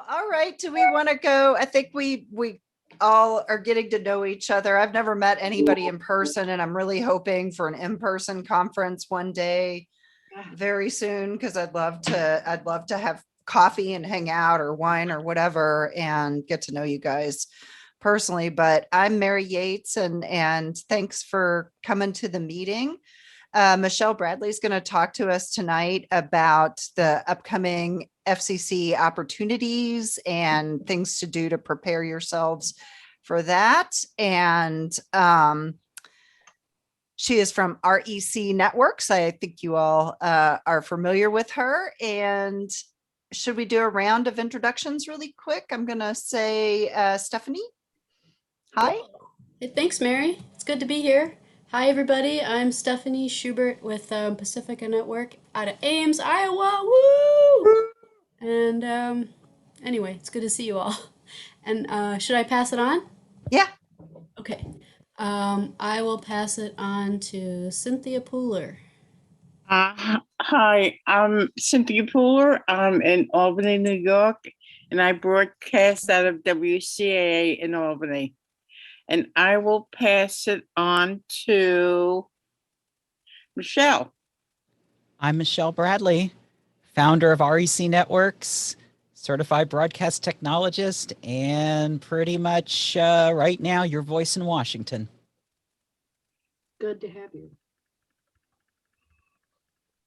Well, all right. Do we want to go? I think we all are getting to know each other. I've never met anybody in person, and I'm really hoping for an in-person conference one day very soon because I'd love to have coffee and hang out or wine or whatever and get to know you guys personally. But I'm Mary Yates, and thanks for coming to the meeting. Michelle Bradley is going to talk to us tonight about the upcoming FCC opportunities and things to do to prepare yourselves for that. And she is from REC Networks. I think you all are familiar with her. And should we do a round of introductions really quick? I'm going to say Stephanie. Hi. Hey, thanks, Mary. It's good to be here. Hi, everybody. I'm Stephanie Schubert with Pacifica Network out of Ames, Iowa. Woo! And anyway, it's good to see you all. And should I pass it on? Yeah. Okay. I will pass it on to Cynthia Pooler. Hi, I'm Cynthia Pooler. I'm in Albany, New York, and I broadcast out of WCAA in Albany. And I will pass it on to Michelle. I'm Michelle Bradley, founder of REC Networks, certified broadcast technologist, and pretty much right now your voice in Washington. Good to have you.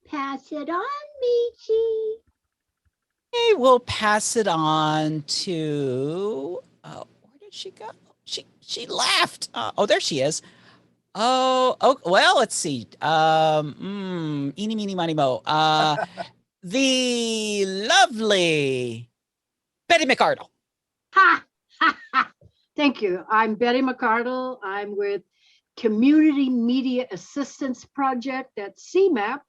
Pass it on, Michi. Hey, we'll pass it on to, where did she go? She left. Oh, there she is. Oh, well, let's see. Eeny, meeny, miny, mo. The lovely Betty McArdle. Ha! Ha! Ha! Thank you. I'm Betty McArdle. I'm with Community Media Assistance Project at CMAP.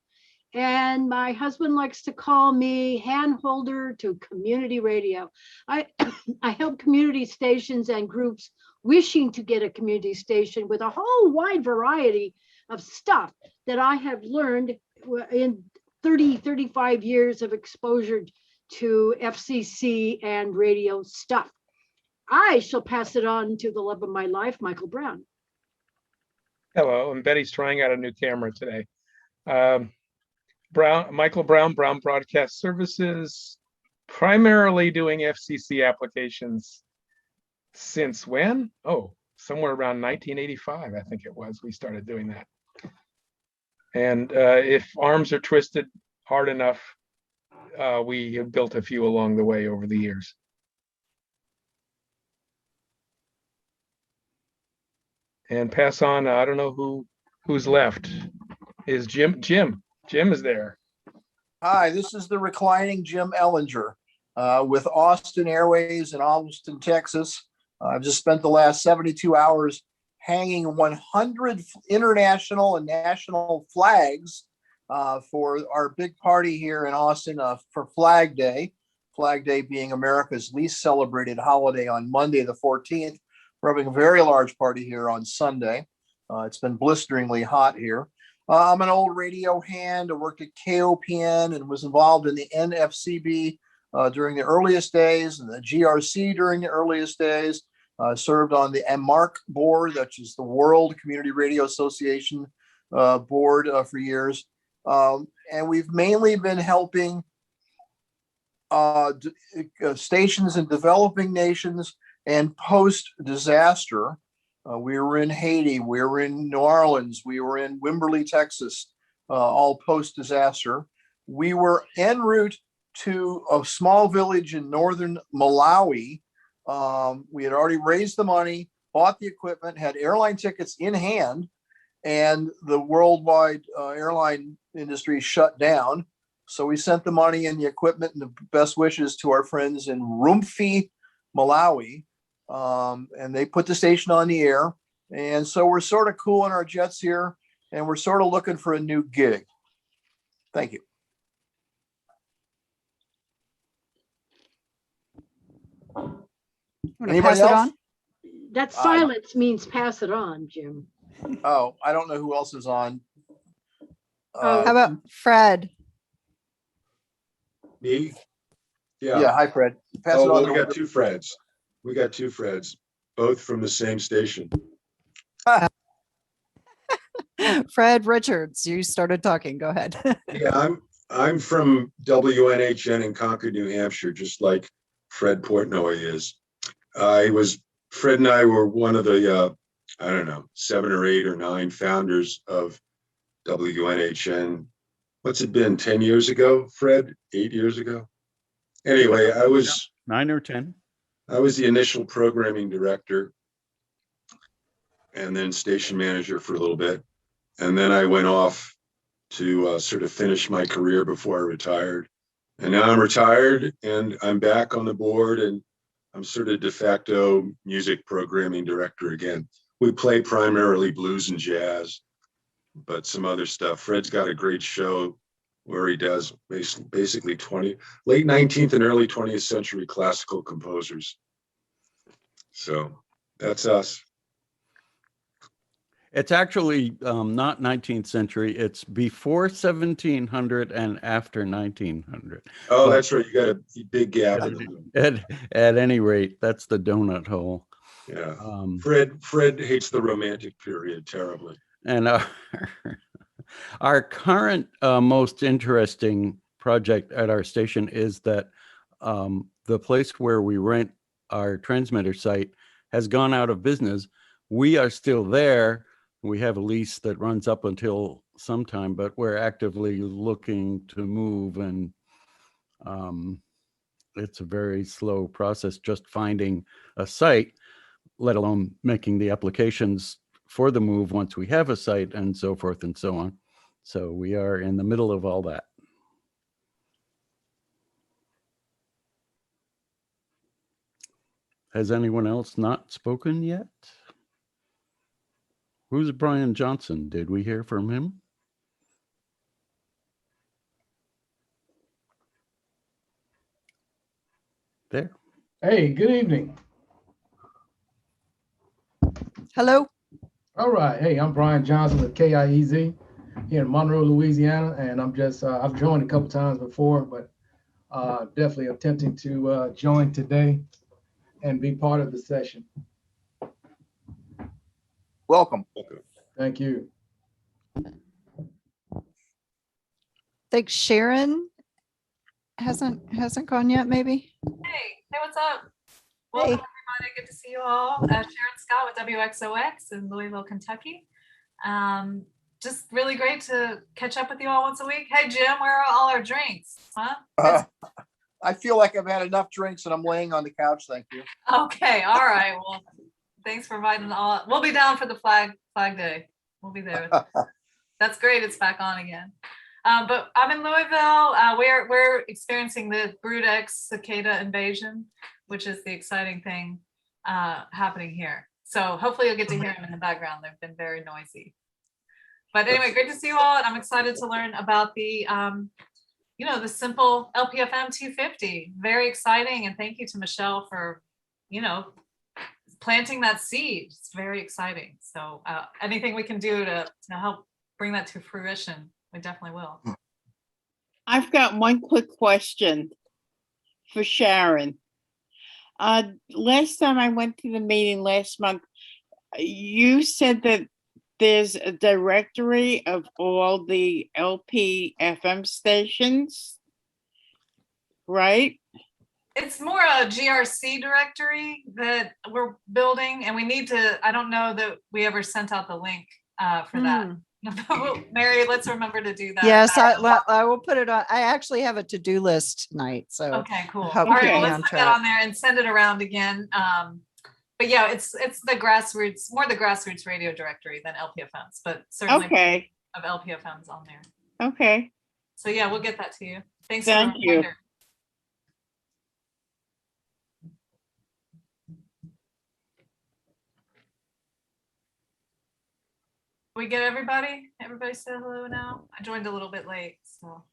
And my husband likes to call me handholder to community radio. I help community stations and groups wishing to get a community station with a whole wide variety of stuff that I have learned in 35 years of exposure to FCC and radio stuff. I shall pass it on to the love of my life, Michael Brown. Hello, and Betty's trying out a new camera today. Michael Brown, Brown Broadcast Services, primarily doing FCC applications since when? Oh, somewhere around 1985, I think it was, we started doing that. And if arms are twisted hard enough, we have built a few along the way over the years. And pass on, I don't know who's left. Is Jim is there. Hi, this is the reclining Jim Ellinger with Austin Airways in Austin, Texas. I've just spent the last 72 hours hanging 100 international and national flags for our big party here in Austin for Flag Day. Flag Day being America's least celebrated holiday on Monday, the 14th. We're having a very large party here on Sunday. It's been blisteringly hot here. I'm an old radio hand. I worked at KOPN and was involved in the NFCB during the earliest days and the GRC during the earliest days. Served on the MARC board, which is the World Community Radio Association board for years. And we've mainly been helping stations in developing nations and post-disaster. We were in Haiti, we were in New Orleans, we were in Wimberley, Texas, all post-disaster. We were en route to a small village in northern Malawi. We had already raised the money, bought the equipment, had airline tickets in hand, and the worldwide airline industry shut down. So we sent the money and the equipment and the best wishes to our friends in Rumfi, Malawi. And they put the station on the air. And so we're sort of cooling our jets here, and we're sort of looking for a new gig. Thank you. Anybody else? That silence means pass it on, Jim. Oh, I don't know who else is on. How about Fred? Me? Yeah, hi, Fred. Pass Oh, it well, on. we got two Freds. We got two Freds, both from the same station. Fred Richards, you started talking. Go ahead. Yeah, I'm from WNHN in Concord, New Hampshire, just like Fred Portnoy is. Fred and I were one of the, I don't know, 7 or 8 or 9 founders of WNHN. What's it been, 10 years ago, Fred? 8 years ago? Anyway, I was 9 or 10. I was the initial programming director and then station manager for a little bit. And then I went off to sort of finish my career before I retired. And now I'm retired and I'm back on the board and I'm sort of de facto music programming director again. We play primarily blues and jazz, but some other stuff. Fred's got a great show where he does basically late 19th and early 20th century classical composers. So that's us. It's actually not 19th century. It's before 1700 and after 1900. Oh, But- that's right. You got a big gap. in the- At any rate, that's the donut hole. Yeah. Um, Fred hates the romantic period terribly. And our current most interesting project at our station is that the place where we rent our transmitter site has gone out of business. We are still there. We have a lease that runs up until sometime, but we're actively looking to move, and it's a very slow process just finding a site, let alone making the applications for the move once we have a site and so forth and so on. So we are in the middle of all that. Has anyone else not spoken yet? Who's Brian Johnson? Did we hear from him? There. Hey, good evening. Hello. All right. Hey, I'm Brian Johnson with KIEZ here in Monroe, Louisiana. And I'm just, I've joined a couple times before, but definitely attempting to join today and be part of the session. Welcome. Thank you. I think Sharon hasn't gone yet, maybe. Hey, what's up? Welcome, everybody. Good to see you all. Sharon Scott with WXOX in Louisville, Kentucky. Just really great to catch up with you all once a week. Hey, Jim, where are all our drinks? Huh? I feel like I've had enough drinks and I'm laying on the couch. Thank you. Okay, all right. Well, thanks for inviting all. We'll be down for the flag day. We'll be there. That's great. It's back on again. But I'm in Louisville. We're experiencing the Brood X cicada invasion, which is the exciting thing happening here. So hopefully you'll get to hear them in the background. They've been very noisy. But anyway, great to see you all. And I'm excited to learn about the, the simple LPFM 250. Very exciting. And thank you to Michelle for, planting that seed. It's very exciting. So anything we can do to help bring that to fruition, we definitely will. I've got one quick question for Sharon. Last time I went to the meeting last month, you said that there's a directory of all the LPFM stations, right? It's more a GRC directory that we're building, and we need to, I don't know that we ever sent out the link for that. Mary, let's remember to do that. Yes, I will put it on. I actually have a to-do list tonight. So okay, cool. All All right, well, let's put that on there and send it around again. But yeah, it's the grassroots, more the grassroots radio directory than LPFMs, but certainly Okay. of LPFMs on there. Okay. So yeah, we'll get that to you. Thanks. Thank for the you. reminder. We get everybody? Everybody say hello now? I joined a little bit late, so.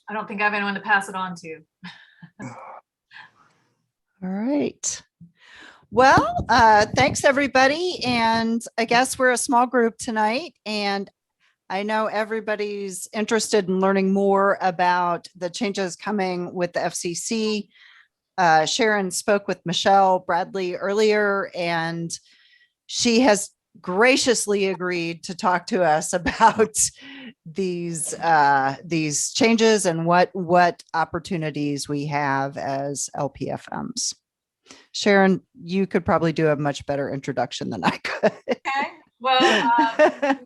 I don't think I have anyone to pass it on to. all right. Well, thanks everybody. And I guess we're a small group tonight. And I know everybody's interested in learning more about the changes coming with the FCC. Sharon spoke with Michelle Bradley earlier, and she has graciously agreed to talk to us about these changes and what opportunities we have as LPFMs. Sharon, you could probably do a much better introduction than I could. Okay. Well,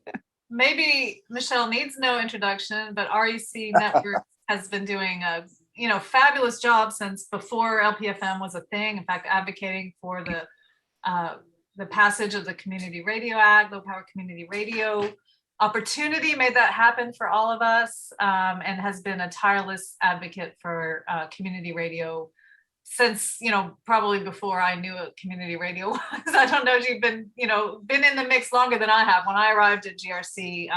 maybe Michelle needs no introduction, but REC Network has been doing a fabulous job since before LPFM was a thing. In fact, advocating for the passage of the Community Radio Act, Low Power Community Radio opportunity, made that happen for all of us, and has been a tireless advocate for community radio since, probably before I knew what community radio was. I don't know if you've been in the mix longer than I have. When I arrived at GRC,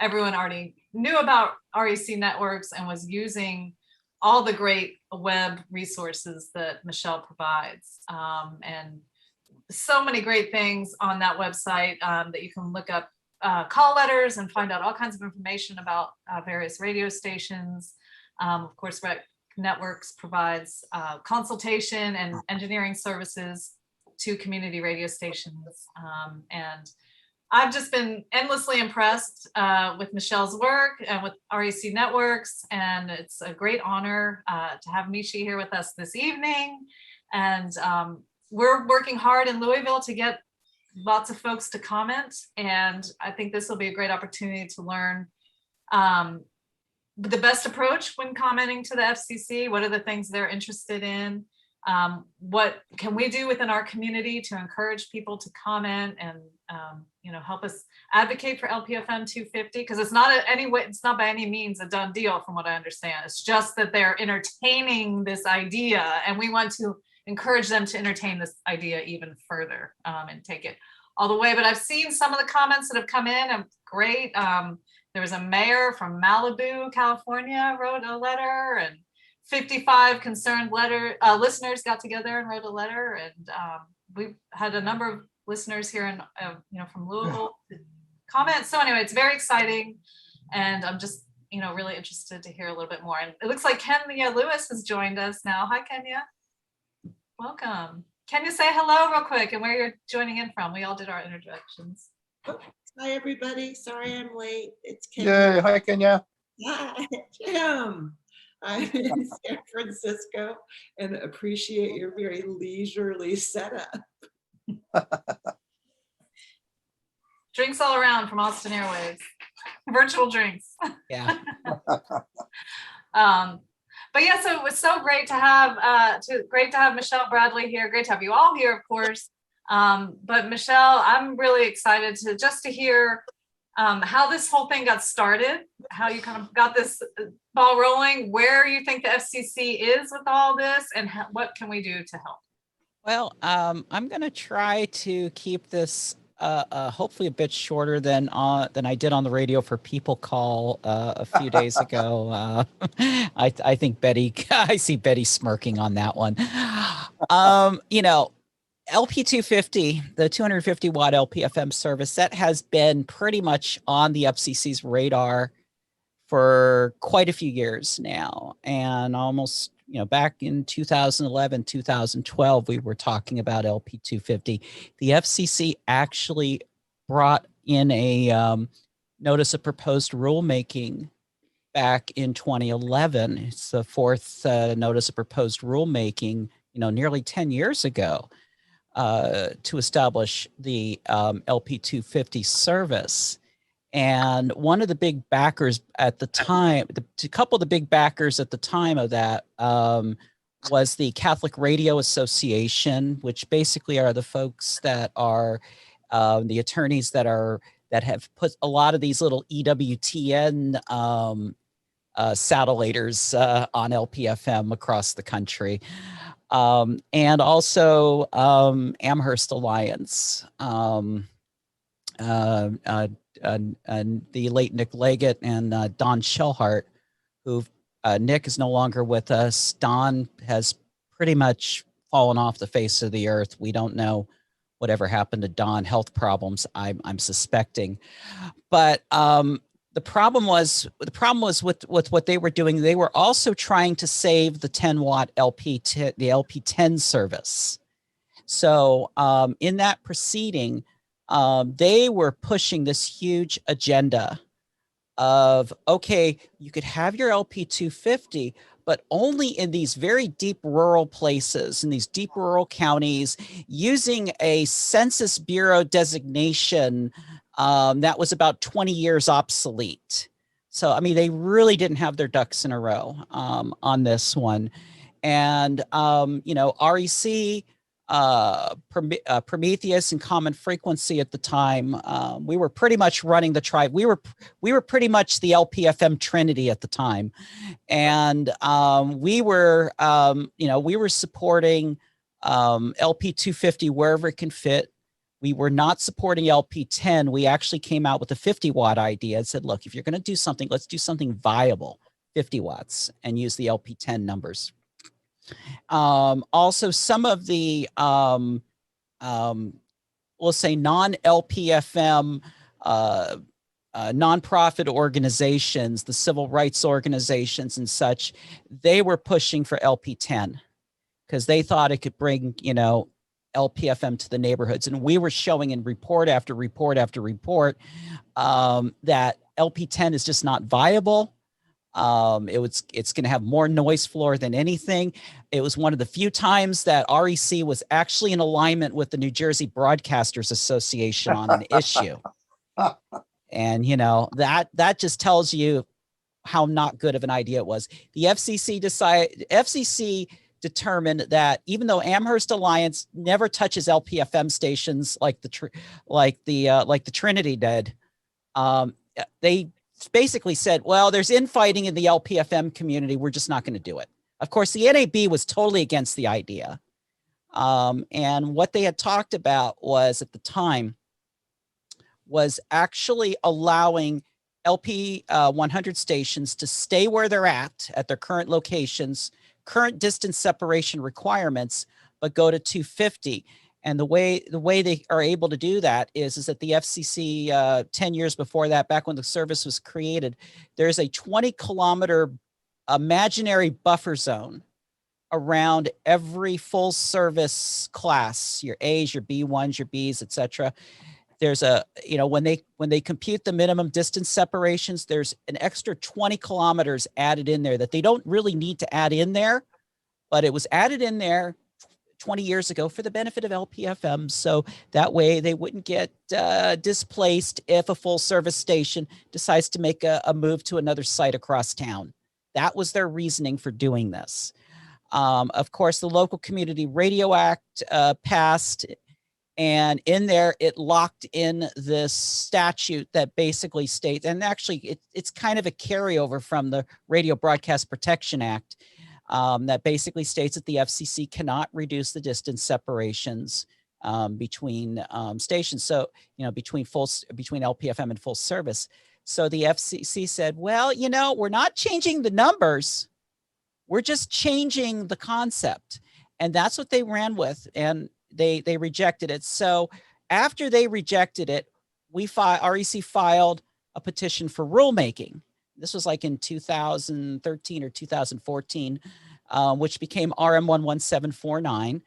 everyone already knew about REC Networks and was using all the great web resources that Michelle provides. And so many great things on that website that you can look up call letters and find out all kinds of information about various radio stations. Of course, Networks provides consultation and engineering services to community radio stations. And I've just been endlessly impressed with Michelle's work and with REC Networks. And it's a great honor to have Michi here with us this evening. And we're working hard in Louisville to get lots of folks to comment. And I think this will be a great opportunity to learn the best approach when commenting to the FCC. What are the things they're interested in? What can we do within our community to encourage people to comment and help us advocate for LPFM 250? Because it's not by any means a done deal, from what I understand. It's just that they're entertaining this idea, and we want to encourage them to entertain this idea even further and take it all the way. But I've seen some of the comments that have come in, and great. There was a mayor from Malibu, California, wrote a letter, and 55 concerned listeners got together and wrote a letter. And we've had a number of listeners here in, from Louisville comment. So anyway, it's very exciting. And I'm just, really interested to hear a little bit more. And it looks like Kenya Lewis has joined us now. Hi, Kenya. Welcome. Can you say hello real quick and where you're joining in from? We all did our introductions. Hi, everybody. Sorry I'm late. It's Kenya. Yay. Hi, Kenya. Hi, Jim. I'm in San Francisco and appreciate your very leisurely setup. Drinks all around from Austin Airwaves. Virtual drinks. Yeah. But yeah, so it was so great to have Michelle Bradley here. Great to have you all here, of course. But Michelle, I'm really excited to hear how this whole thing got started, how you kind of got this ball rolling, where you think the FCC is with all this, and what can we do to help? Well, I'm going to try to keep this hopefully a bit shorter than I did on the radio for People Call a few days ago. I think Betty, I see Betty smirking on that one. LP250, the 250 watt LPFM service, that has been pretty much on the FCC's radar for quite a few years now. And almost, back in 2011, 2012, we were talking about LP250. The FCC actually brought in a notice of proposed rulemaking back in 2011. It's the fourth notice of proposed rulemaking, nearly 10 years ago. To establish the LP250 service. And one of the big backers at the time, a couple of the big backers at the time of that was the Catholic Radio Association, which basically are the folks that are the attorneys that have put a lot of these little EWTN satellators on LPFM across the country. And also Amherst Alliance, and the late Nick Leggett and Don Shellhart, who Nick is no longer with us. Don has pretty much fallen off the face of the earth. We don't know whatever happened to Don, health problems, I'm suspecting. But the problem was with what they were doing. They were also trying to save the 10-watt the LP10 service. So in that proceeding, they were pushing this huge agenda of, okay, you could have your LP250, but only in these very deep rural places, in these deep rural counties, using a Census Bureau designation that was about 20 years obsolete. So, I mean, they really didn't have their ducks in a row on this one. And, you know, REC, Prometheus and Common Frequency at the time, we were pretty much running the tribe. We were pretty much the LPFM Trinity at the time. And we were, you know, we were supporting LP250 wherever it can fit. We were not supporting LP10. We actually came out with a 50-watt idea and said, look, if you're going to do something, let's do something viable, 50 watts, and use the LP10 numbers. Also, some of the, we'll say non-LPFM nonprofit organizations, the civil rights organizations and such, they were pushing for LP10 because they thought it could bring, you know, LPFM to the neighborhoods. And we were showing in report after report after report that LP10 is just not viable. It's going to have more noise floor than anything. It was one of the few times that REC was actually in alignment with the New Jersey Broadcasters Association on an issue. And, you know, that just tells you how not good of an idea it was. The FCC determined that even though Amherst Alliance never touches LPFM stations like the Trinity did, they basically said, well, there's infighting in the LPFM community. We're just not going to do it. Of course, the NAB was totally against the idea. And what they had talked about was at the time was actually allowing LP 100 stations to stay where they're at their current locations, current distance separation requirements, but go to 250. And the way they are able to do that is that the FCC 10 years before that, back when the service was created, there's a 20-kilometer imaginary buffer zone around every full service class, your A's, your B1s, your B's, etc. There's a, you know, when they compute the minimum distance separations, there's an extra 20 kilometers added in there that they don't really need to add in there, but it was added in there 20 years ago for the benefit of LPFM. So that way they wouldn't get displaced if a full service station decides to make a move to another site across town. That was their reasoning for doing this. Of course, the Local Community Radio Act passed, and in there it locked in this statute that basically states, and actually it's kind of a carryover from the Radio Broadcast Protection Act, that basically states that the FCC cannot reduce the distance separations between stations. So, you know, between LPFM and full service. So the FCC said, well, you know, we're not changing the numbers. We're just changing the concept. And that's what they ran with. And they rejected it. So after they rejected it, REC filed a petition for rulemaking. This was like in 2013 or 2014, which became RM 11749.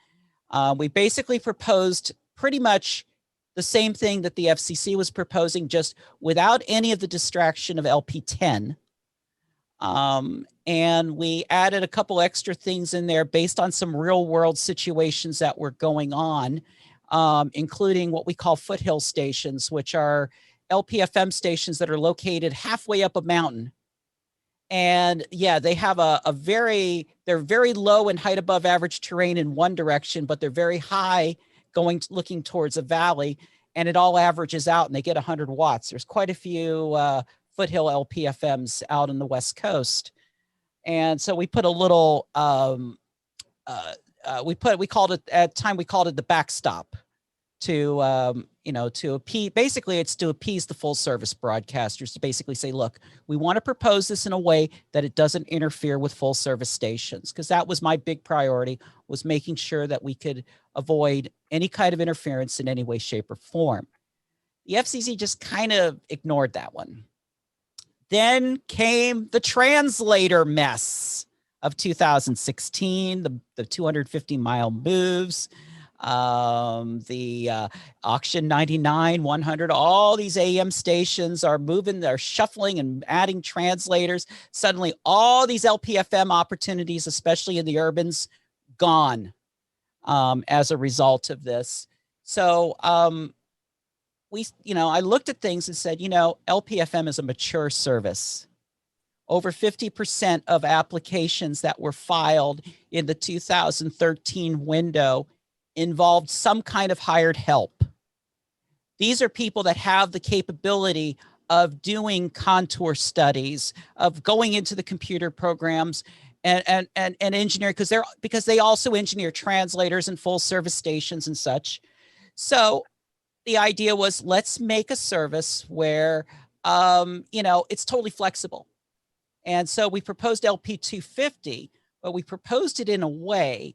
We basically proposed pretty much the same thing that the FCC was proposing, just without any of the distraction of LP10. And we added a couple extra things in there based on some real world situations that were going on, including what we call foothill stations, which are LPFM stations that are located halfway up a mountain. And yeah, they have they're very low in height above average terrain in one direction, but they're very high looking towards a valley, and it all averages out and they get 100 watts. There's quite a few foothill LPFMs out on the West Coast. And so we put a little, we called it the backstop to, you know, to appease, basically it's to appease the full service broadcasters, to basically say, look, we want to propose this in a way that it doesn't interfere with full service stations. Because that was my big priority, was making sure that we could avoid any kind of interference in any way, shape, or form. The FCC just kind of ignored that one. Then came the translator mess of 2016, the 250-mile moves, the auction 99, 100, all these AM stations are moving, they're shuffling and adding translators. Suddenly all these LPFM opportunities, especially in the urbans, gone as a result of this. So I looked at things and said, LPFM is a mature service. Over 50% of applications that were filed in the 2013 window involved some kind of hired help. These are people that have the capability of doing contour studies, of going into the computer programs and engineer, because they also engineer translators and full service stations and such. So the idea was, let's make a service where it's totally flexible. And so we proposed LP 250, but we proposed it in a way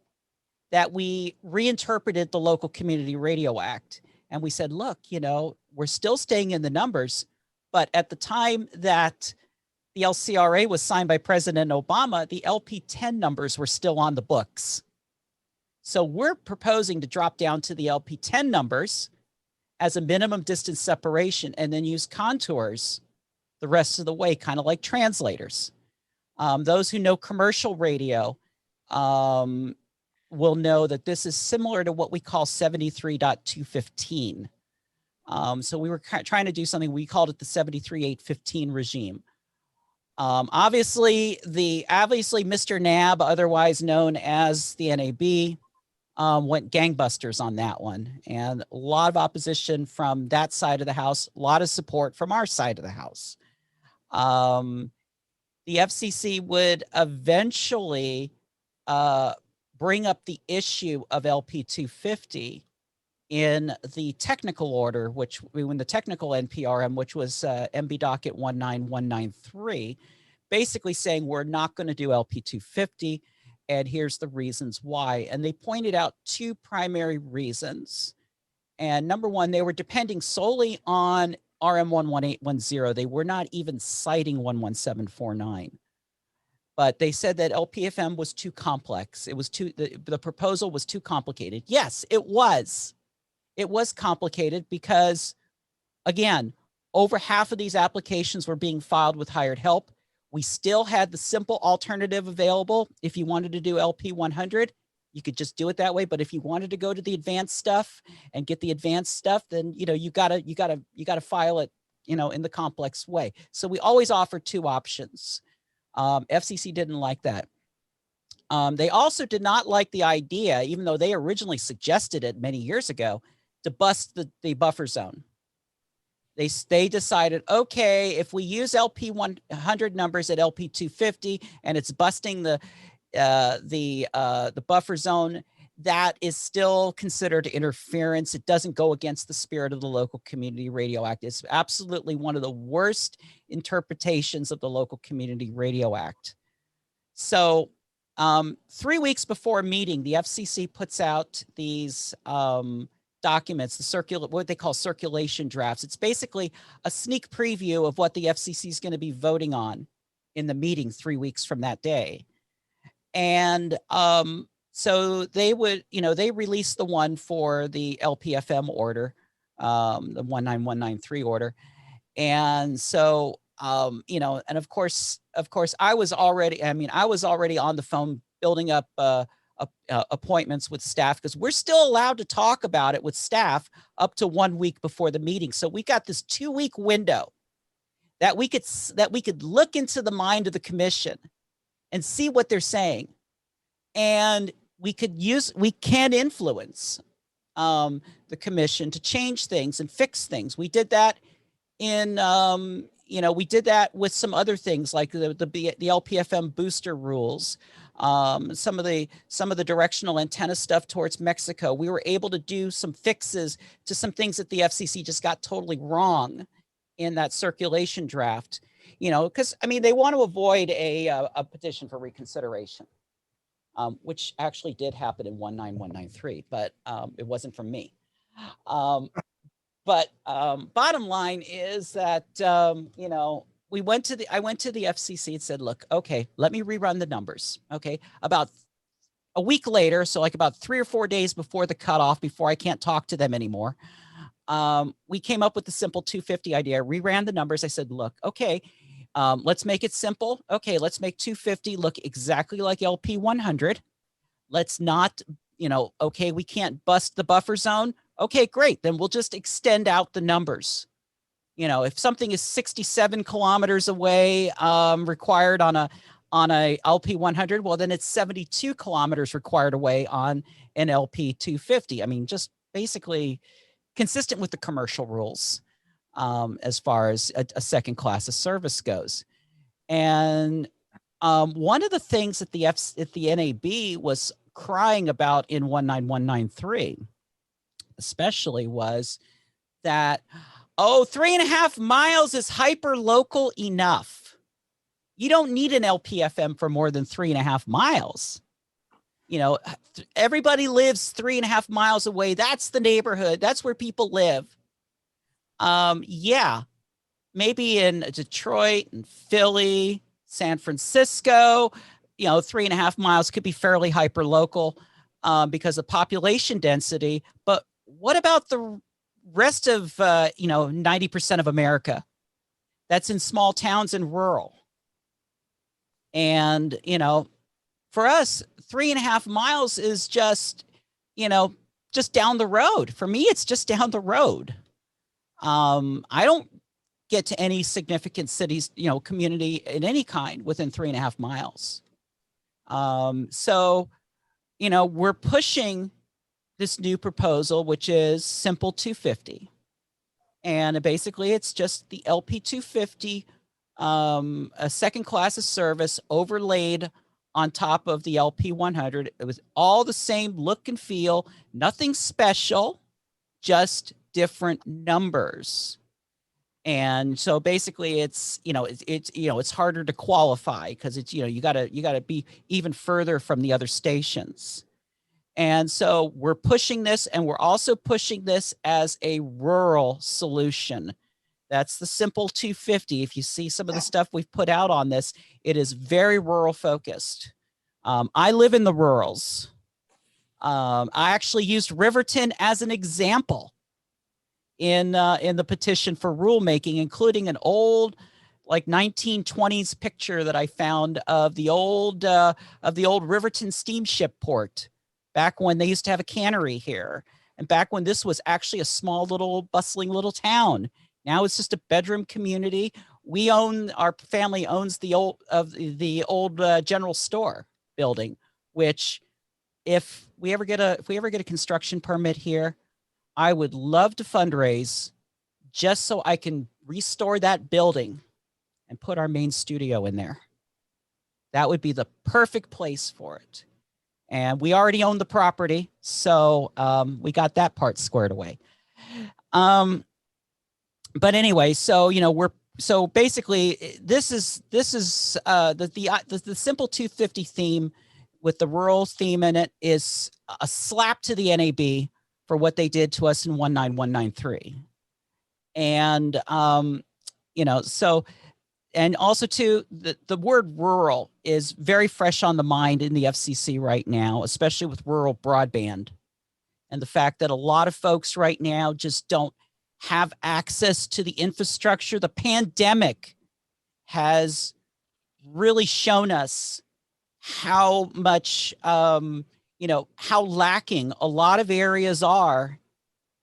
that we reinterpreted the Local Community Radio Act. And we said, look, we're still staying in the numbers, but at the time that the LCRA was signed by President Obama, the LP 10 numbers were still on the books. So we're proposing to drop down to the LP 10 numbers as a minimum distance separation and then use contours the rest of the way, kind of like translators. Those who know commercial radio will know that this is similar to what we call 73.215. So we were trying to do something, we called it the 73.815 regime. Obviously, Mr. NAB, otherwise known as the NAB, went gangbusters on that one, and a lot of opposition from that side of the house, a lot of support from our side of the house. The FCC would eventually bring up the issue of LP 250 in the technical order, when the technical NPRM, which was MB docket 19193, basically saying we're not going to do LP 250. And here's the reasons why. And they pointed out two primary reasons. And number one, they were depending solely on RM 11810. They were not even citing 11749. But they said that LPFM was too complex. It was the proposal was too complicated. Yes, it was. It was complicated because, again, over half of these applications were being filed with hired help. We still had the simple alternative available. If you wanted to do LP 100, you could just do it that way. But if you wanted to go to the advanced stuff and get the advanced stuff, then you gotta file it in the complex way. So we always offer two options. FCC didn't like that. They also did not like the idea, even though they originally suggested it many years ago, to bust the buffer zone. They decided, okay, if we use LP 100 numbers at LP 250 and it's busting the buffer zone, that is still considered interference. It doesn't go against the spirit of the Local Community Radio Act. It's absolutely one of the worst interpretations of the Local Community Radio Act. So 3 weeks before a meeting, the FCC puts out these documents, what they call circulation drafts. It's basically a sneak preview of what the FCC is going to be voting on in the meeting 3 weeks from that day. And so they released the one for the LPFM order, the 19193 order. And so, and of course, I was already on the phone building up appointments with staff, because we're still allowed to talk about it with staff up to 1 week before the meeting. So we got this 2 week window that we could look into the mind of the commission and see what they're saying. And we can influence the commission to change things and fix things. We did that we did that with some other things like the LPFM booster rules, some of the directional antenna stuff towards Mexico. We were able to do some fixes to some things that the FCC just got totally wrong in that circulation draft, because they want to avoid a petition for reconsideration, which actually did happen in 19193, but it wasn't from me. But bottom line is that, I went to the FCC and said, look, okay, let me rerun the numbers. Okay. About a week later, so like about 3 or 4 days before the cutoff, before I can't talk to them anymore, we came up with the simple 250 idea. I reran the numbers. I said, look, okay, let's make it simple. Okay, let's make 250 look exactly like LP 100. Let's not, okay, we can't bust the buffer zone. Okay, great. Then we'll just extend out the numbers. If something is 67 kilometers away, required on a LP 100, well, then it's 72 kilometers required away on an LP 250. I mean, just basically consistent with the commercial rules, as far as a second class of service goes. And one of the things that the NAB was crying about in 19193, especially, was that, 3.5 miles is hyper local enough. You don't need an LPFM for more than 3.5 miles. Everybody lives 3.5 miles away. That's the neighborhood. That's where people live. Yeah, maybe in Detroit and Philly, San Francisco, 3.5 miles could be fairly hyper local, because of population density. But what about the rest of 90% of America that's in small towns and rural? And for us, 3.5 miles is just down the road. For me, it's just down the road. I don't get to any significant cities, community in any kind within 3.5 miles. So we're pushing this new proposal, which is simple 250. And basically it's just the LP 250, a second class of service overlaid on top of the LP 100. It was all the same look and feel, nothing special, just different numbers. And so basically it's harder to qualify because it's, you gotta be even further from the other stations. And so we're pushing this, and we're also pushing this as a rural solution. That's the simple 250. If you see some of the stuff we've put out on this, it is very rural focused. I live in the rurals. I actually used Riverton as an example in the petition for rulemaking, including an old, like 1920s picture that I found of the old Riverton steamship port, back when they used to have a cannery here, and back when this was actually a small little bustling little town. Now it's just a bedroom community. Our family owns the old general store building, which if we ever get a construction permit here, I would love to fundraise just so I can restore that building and put our main studio in there. That would be the perfect place for it. And we already own the property, so we got that part squared away. But anyway, so basically this is the simple 250 theme with the rural theme in it is a slap to the NAB for what they did to us in 19193. And and also too, the word rural is very fresh on the mind in the FCC right now, especially with rural broadband. And the fact that a lot of folks right now just don't have access to the infrastructure. The pandemic has really shown us how much, how lacking a lot of areas are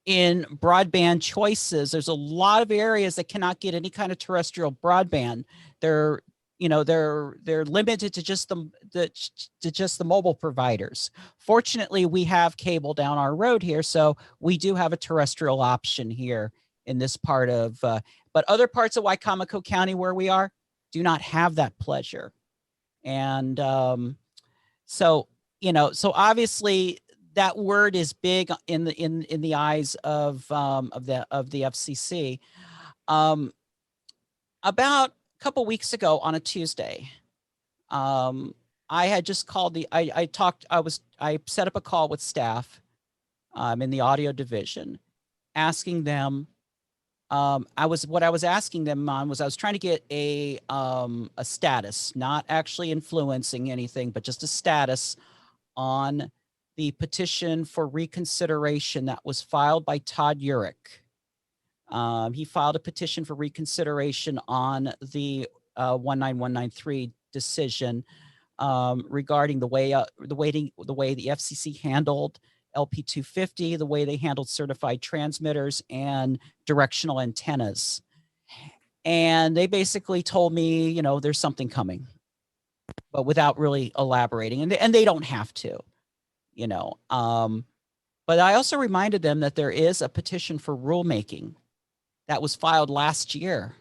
in broadband choices. There's a lot of areas that cannot get any kind of terrestrial broadband. They're limited to just the mobile providers. Fortunately, we have cable down our road here, so we do have a terrestrial option here in this part of, but other parts of Wicomico County where we are do not have that pleasure. And so obviously that word is big in the eyes of the FCC. About a couple weeks ago on a Tuesday, I had just called I set up a call with staff in the audio division, asking them what I was asking them on was I was trying to get a status, not actually influencing anything, but just a status on the petition for reconsideration that was filed by Todd Urick. He filed a petition for reconsideration on the 19193 decision regarding the way the FCC handled LP 250, the way they handled certified transmitters and directional antennas. And they basically told me, you know, there's something coming, but without really elaborating. And they don't have to, you know. But I also reminded them that there is a petition for rulemaking that was filed last year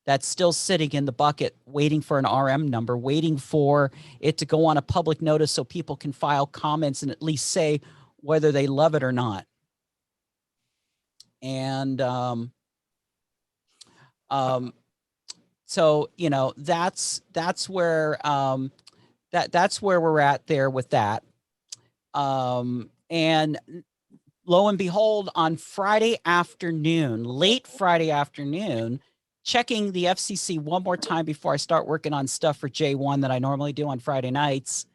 that's still sitting in the bucket, waiting for an RM number, waiting for it to go on a public notice so people can file comments and at least say whether they love it or not. And so, you know, that's where that's where we're at there with that. And lo and behold, on Friday afternoon, late Friday afternoon, checking the FCC one more time before I start working on stuff for J1 that I normally do on Friday nights,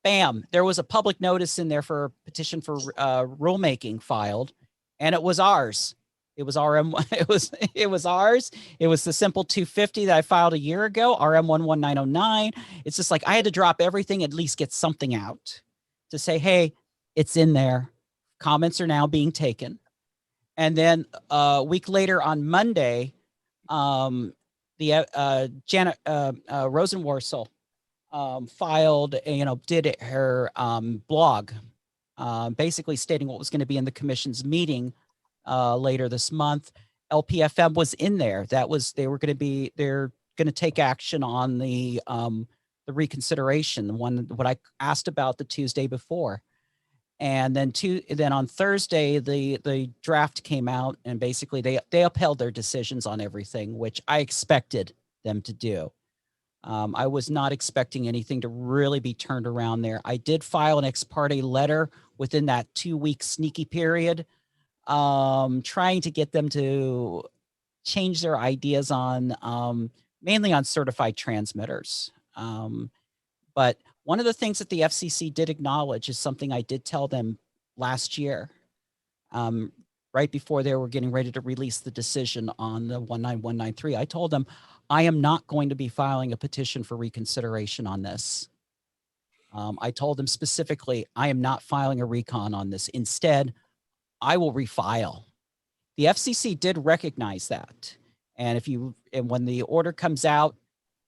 bam, there was a public notice in there for a petition for rulemaking filed, and it was ours. It was RM. It was ours. It was the simple 250 that I filed a year ago, RM 11909. It's just like I had to drop everything, at least get something out to say, hey, it's in there. Comments are now being taken. And then a week later on Monday, Janet Rosenworcel filed, did her blog, basically stating what was going to be in the commission's meeting later this month. LPFM was in there. They're going to take action on the reconsideration, what I asked about the Tuesday before. And then on Thursday, the draft came out, and basically they upheld their decisions on everything, which I expected them to do. I was not expecting anything to really be turned around there. I did file an ex parte letter within that 2-week sneaky period, trying to get them to change their ideas on mainly on certified transmitters. But one of the things that the FCC did acknowledge is something I did tell them last year, right before they were getting ready to release the decision on the 19193. I told them, I am not going to be filing a petition for reconsideration on this. I told them specifically, I am not filing a recon on this. Instead, I will refile. The FCC did recognize that. And when the order comes out,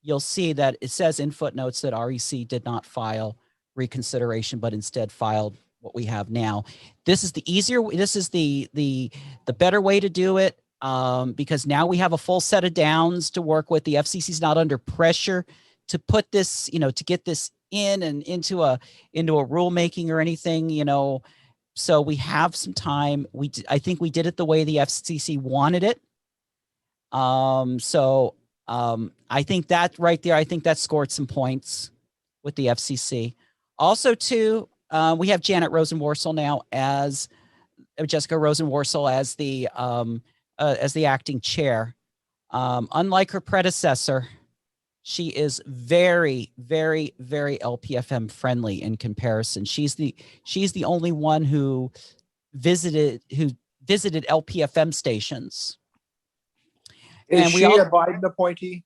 you'll see that it says in footnotes that REC did not file reconsideration, but instead filed what we have now. This is the easier, this is the better way to do it, because now we have a full set of downs to work with. The FCC is not under pressure to put this, to get this in and into a rulemaking or anything, so we have some time. I think we did it the way the FCC wanted it. I think that right there, I think that scored some points with the FCC. Also, too, we have Janet Rosenworcel now as Jessica Rosenworcel as the acting chair. Unlike her predecessor, she is very, very, very LPFM friendly in comparison. She's the only one who visited LPFM stations. Is she a Biden appointee?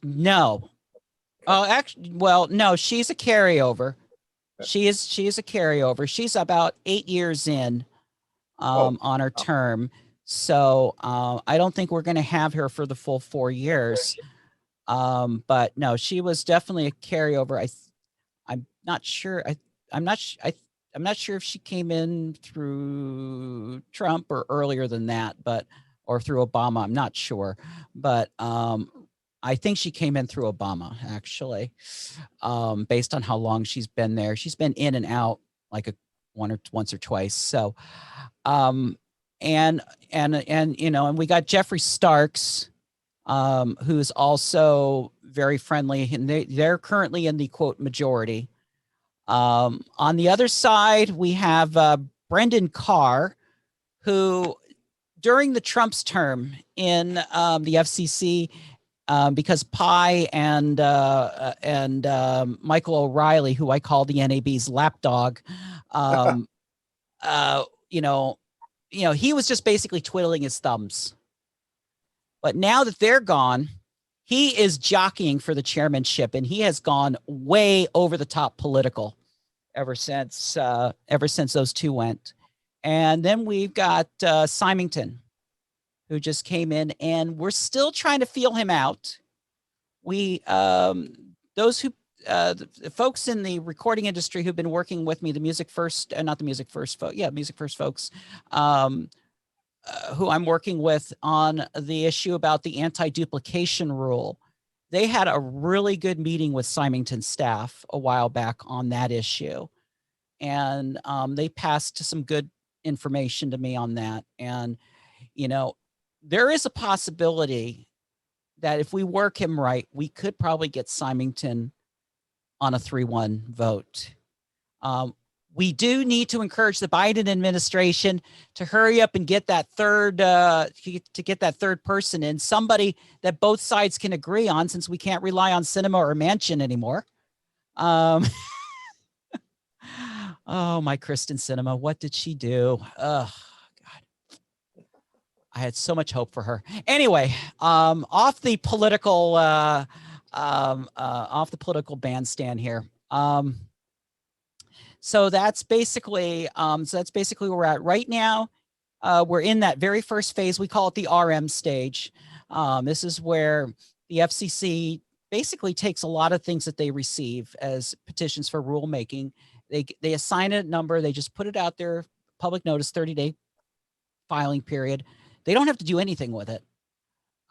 No. Oh, actually, well, no, she's a carryover. She is a carryover. She's about 8 years in on her term. So I don't think we're going to have her for the full 4 years. But no, she was definitely a carryover. I'm not sure. I'm not sure if she came in through Trump or earlier than that, or through Obama. I'm not sure, but I think she came in through Obama, actually, based on how long she's been there. She's been in and out like once or twice. So, and we got Jeffrey Starks, who's also very friendly, and they're currently in the quote majority. On the other side, we have Brendan Carr, who during the Trump's term in the FCC, because Pi and Michael O'Reilly, who I call the NAB's lapdog, you know, he was just basically twiddling his thumbs. But now that they're gone, he is jockeying for the chairmanship, and he has gone way over the top political ever since those two went. And then we've got Symington, who just came in, and we're still trying to feel him out. We those who the folks in the recording industry who've been working with me, the Music First, not the Music First folks, Music First folks, who I'm working with on the issue about the anti-duplication rule. They had a really good meeting with Symington staff a while back on that issue. And they passed some good information to me on that. And, you know, there is a possibility that if we work him right, we could probably get Symington on a 3-1 vote. We do need to encourage the Biden administration to hurry up and get that third person in, somebody that both sides can agree on, since we can't rely on Sinema or Manchin anymore. Oh, my Kristen Sinema, what did she do? Oh, God. I had so much hope for her. Anyway, off the political bandstand here. So that's basically where we're at right now. We're in that very first phase. We call it the RM stage. This is where the FCC basically takes a lot of things that they receive as petitions for rulemaking. They assign a number. They just put it out there, public notice, 30-day filing period. They don't have to do anything with it.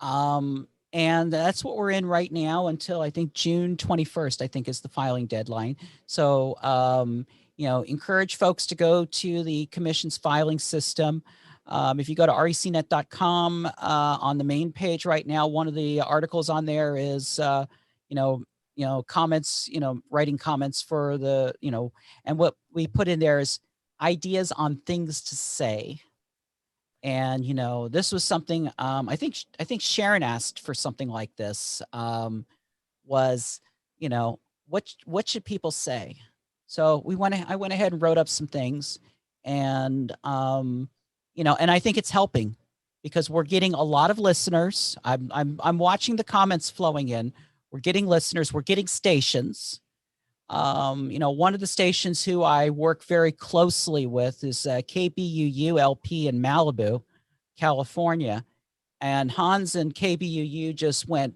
And that's what we're in right now until I think June 21st, I think is the filing deadline. So, you know, encourage folks to go to the commission's filing system. If you go to recnet.com, on the main page right now, one of the articles on there is, comments, writing comments for the, and what we put in there is ideas on things to say. And, this was something, I think Sharon asked for something like this, was, what should people say? So I went ahead and wrote up some things, and, and I think it's helping because we're getting a lot of listeners. I'm watching the comments flowing in. We're getting listeners, we're getting stations. One of the stations who I work very closely with is KBUU LP in Malibu, California. And Hans and KBUU just went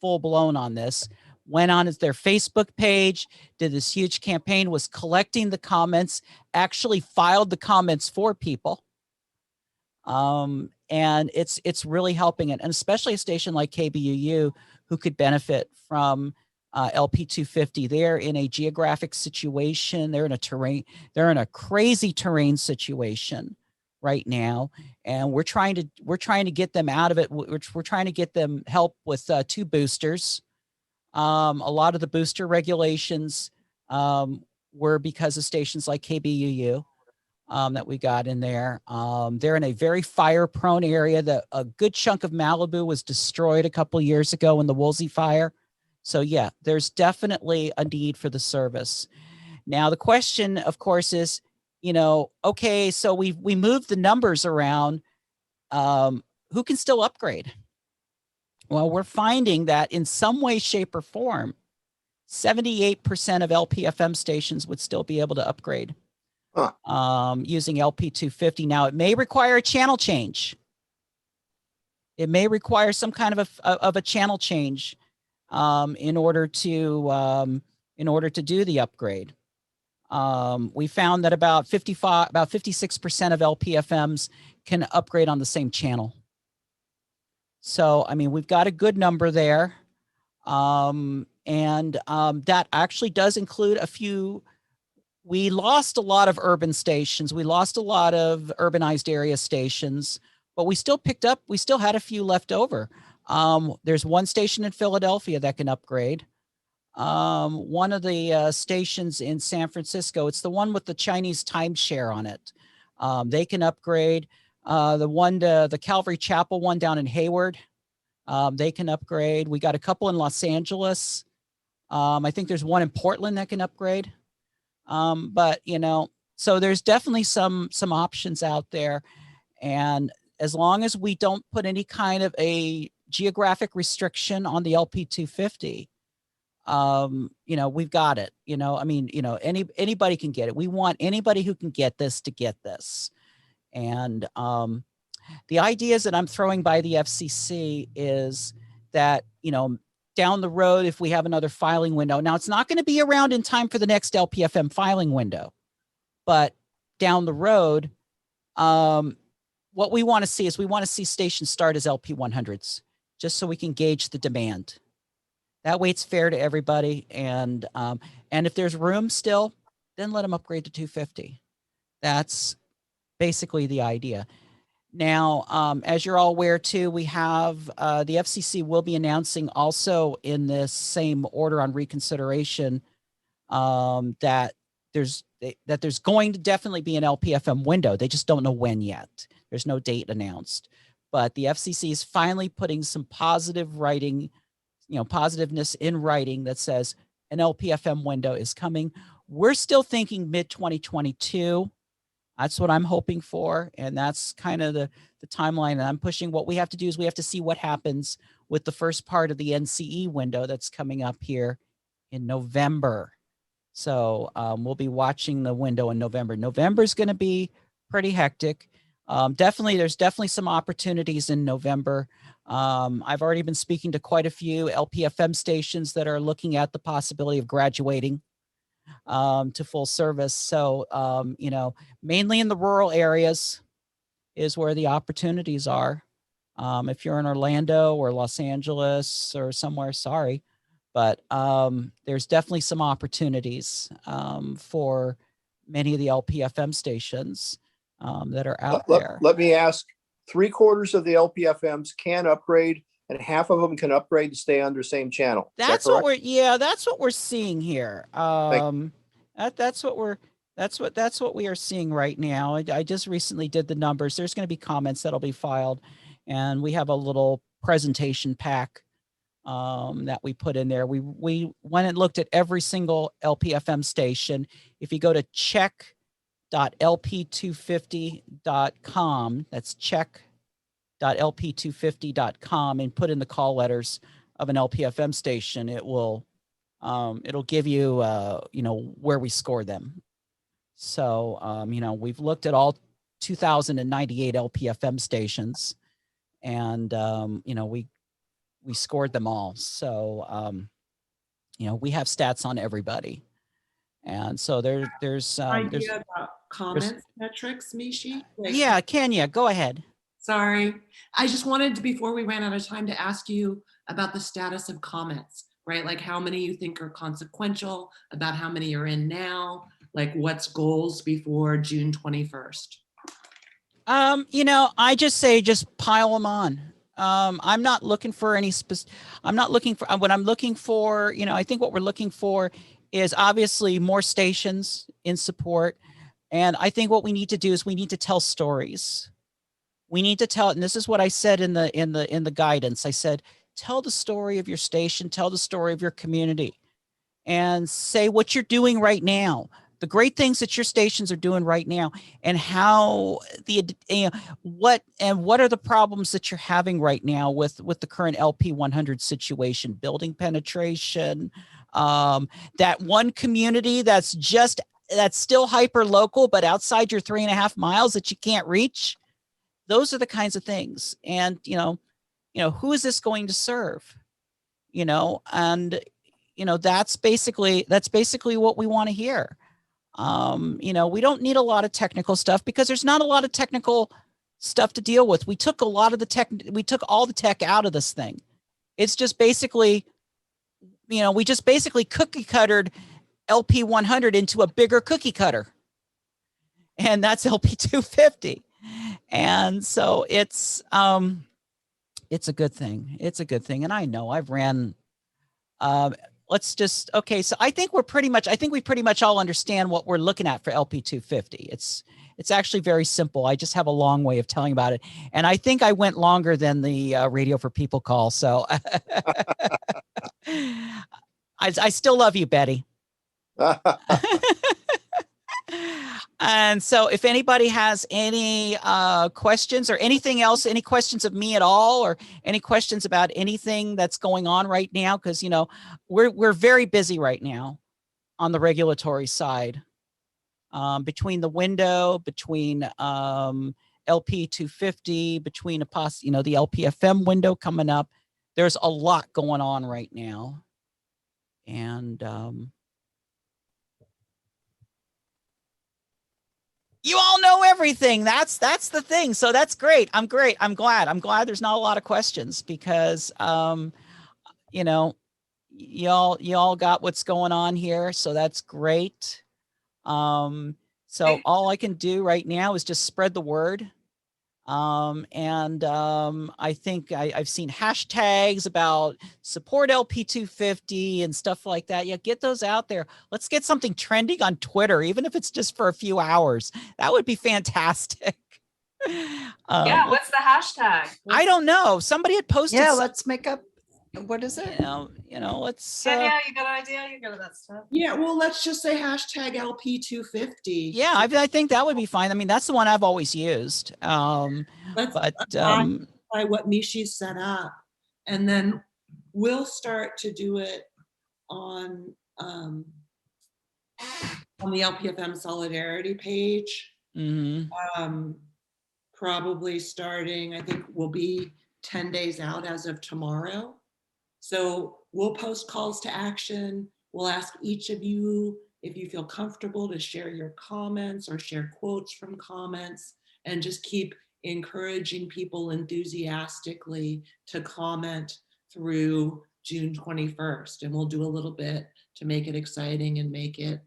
full blown on this, went on their Facebook page, did this huge campaign, was collecting the comments, actually filed the comments for people. And it's really helping it. And especially a station like KBUU who could benefit from LP 250. They're in a geographic situation. They're in a crazy terrain situation right now. And we're trying to get them out of it. We're trying to get them help with 2 boosters. A lot of the booster regulations were because of stations like KBUU that we got in there. They're in a very fire-prone area. A good chunk of Malibu was destroyed a couple years ago in the Woolsey fire. So yeah, there's definitely a need for the service. Now the question, of course, is, okay, so we moved the numbers around. Who can still upgrade? Well, we're finding that in some way, shape, or form, 78% of LPFM stations would still be able to upgrade using LP 250. Now, it may require a channel change. It may require some kind of a channel change in order to do the upgrade. We found that about 56% of LPFMs can upgrade on the same channel. So, I mean, we've got a good number there. And that actually does include a few. We lost a lot of urban stations. We lost a lot of urbanized area stations, but we still had a few left over. There's one station in Philadelphia that can upgrade. One of the stations in San Francisco, it's the one with the Chinese timeshare on it. They can upgrade. The Calvary Chapel one down in Hayward, they can upgrade. We got a couple in Los Angeles. I think there's one in Portland that can upgrade. But so there's definitely some options out there. And as long as we don't put any kind of a geographic restriction on the LP 250, we've got it. Anybody can get it. We want anybody who can get this to get this. And the ideas that I'm throwing by the FCC is that, down the road, if we have another filing window, now it's not going to be around in time for the next LPFM filing window, but down the road, what we want to see is we want to see stations start as LP 100s, just so we can gauge the demand. That way it's fair to everybody. And if there's room still, then let them upgrade to 250. That's basically the idea. Now, as you're all aware too, we have the FCC will be announcing also in this same order on reconsideration that there's going to definitely be an LPFM window. They just don't know when yet. There's no date announced, but the FCC is finally putting some positive writing, positiveness in writing that says an LPFM window is coming. We're still thinking mid 2022. That's what I'm hoping for. And that's kind of the timeline that I'm pushing. What we have to do is we have to see what happens with the first part of the NCE window that's coming up here in November. So we'll be watching the window in November. November is going to be pretty hectic. There's definitely some opportunities in November. I've already been speaking to quite a few LPFM stations that are looking at the possibility of graduating to full service. So, mainly in the rural areas is where the opportunities are. If you're in Orlando or Los Angeles or somewhere, sorry, but there's definitely some opportunities for many of the LPFM stations that are out there. Let me ask, 3/4 of the LPFMs can upgrade and half of them can upgrade to stay under same channel. That's what we're seeing here. That's what we are seeing right now. I just recently did the numbers. There's going to be comments that'll be filed, and we have a little presentation pack that we put in there. We went and looked at every single LPFM station. If you go to check.lp250.com, that's check.lp250.com, and put in the call letters of an LPFM station, it will it'll give you where we score them. So we've looked at all 2,098 LPFM stations, and we scored them all. So we have stats on everybody, and so there's idea about comments metrics, Mishi. Yeah, Kenya, go ahead. Sorry, I just wanted to, before we ran out of time, to ask you about the status of comments, right? Like how many you think are consequential, about how many are in now, like what's goals before June 21st? I just say just pile them on. I'm not looking for any I'm not looking for what I'm looking for. I think what we're looking for is obviously more stations in support. And I think what we need to do is we need to tell stories. We need to tell it. And this is what I said in the guidance. I said, tell the story of your station, tell the story of your community, and say what you're doing right now, the great things that your stations are doing right now, and how what are the problems that you're having right now with the current LP 100 situation, building penetration, that one community that's still hyper local, but outside your 3.5 miles that you can't reach. Those are the kinds of things. And, who is this going to serve? And, that's basically what we want to hear. We don't need a lot of technical stuff because there's not a lot of technical stuff to deal with. We took all the tech out of this thing. It's just basically, we just basically cookie cuttered LP 100 into a bigger cookie cutter. And that's LP 250. And so it's a good thing. It's a good thing. And I know I've ran let's just, okay. So I think we pretty much all understand what we're looking at for LP 250. It's actually very simple. I just have a long way of telling about it. And I think I went longer than the Radio for People call. So I still love you, Betty. And so if anybody has any questions or anything else, any questions of me at all, or any questions about anything that's going on right now, because, you know, we're very busy right now on the regulatory side. Between the window, between LP 250, between the LPFM window coming up, there's a lot going on right now. And you all know everything. That's the thing. So that's great. I'm glad. I'm glad there's not a lot of questions because you know, y'all got what's going on here. So that's great. So all I can do right now is just spread the word. I think I've seen hashtags about support LP250 and stuff like that. Yeah, get those out there. Let's get something trending on Twitter, even if it's just for a few hours. That would be fantastic. Yeah, what's the hashtag? I don't know. Somebody had posted. Yeah, let's make up. What is it? Let's. Yeah, you got an idea? You got that stuff? Yeah, well, let's just say hashtag LP250. Yeah, I think that would be fine. I mean, that's the one I've always used. Let's by what Mishi set up, and then we'll start to do it on the LPFM Solidarity page. Mm-hmm. Probably starting, I think we'll be 10 days out as of tomorrow. So we'll post calls to action. We'll ask each of you if you feel comfortable to share your comments or share quotes from comments, and just keep encouraging people enthusiastically to comment through June 21st. And we'll do a little bit to make it exciting and make it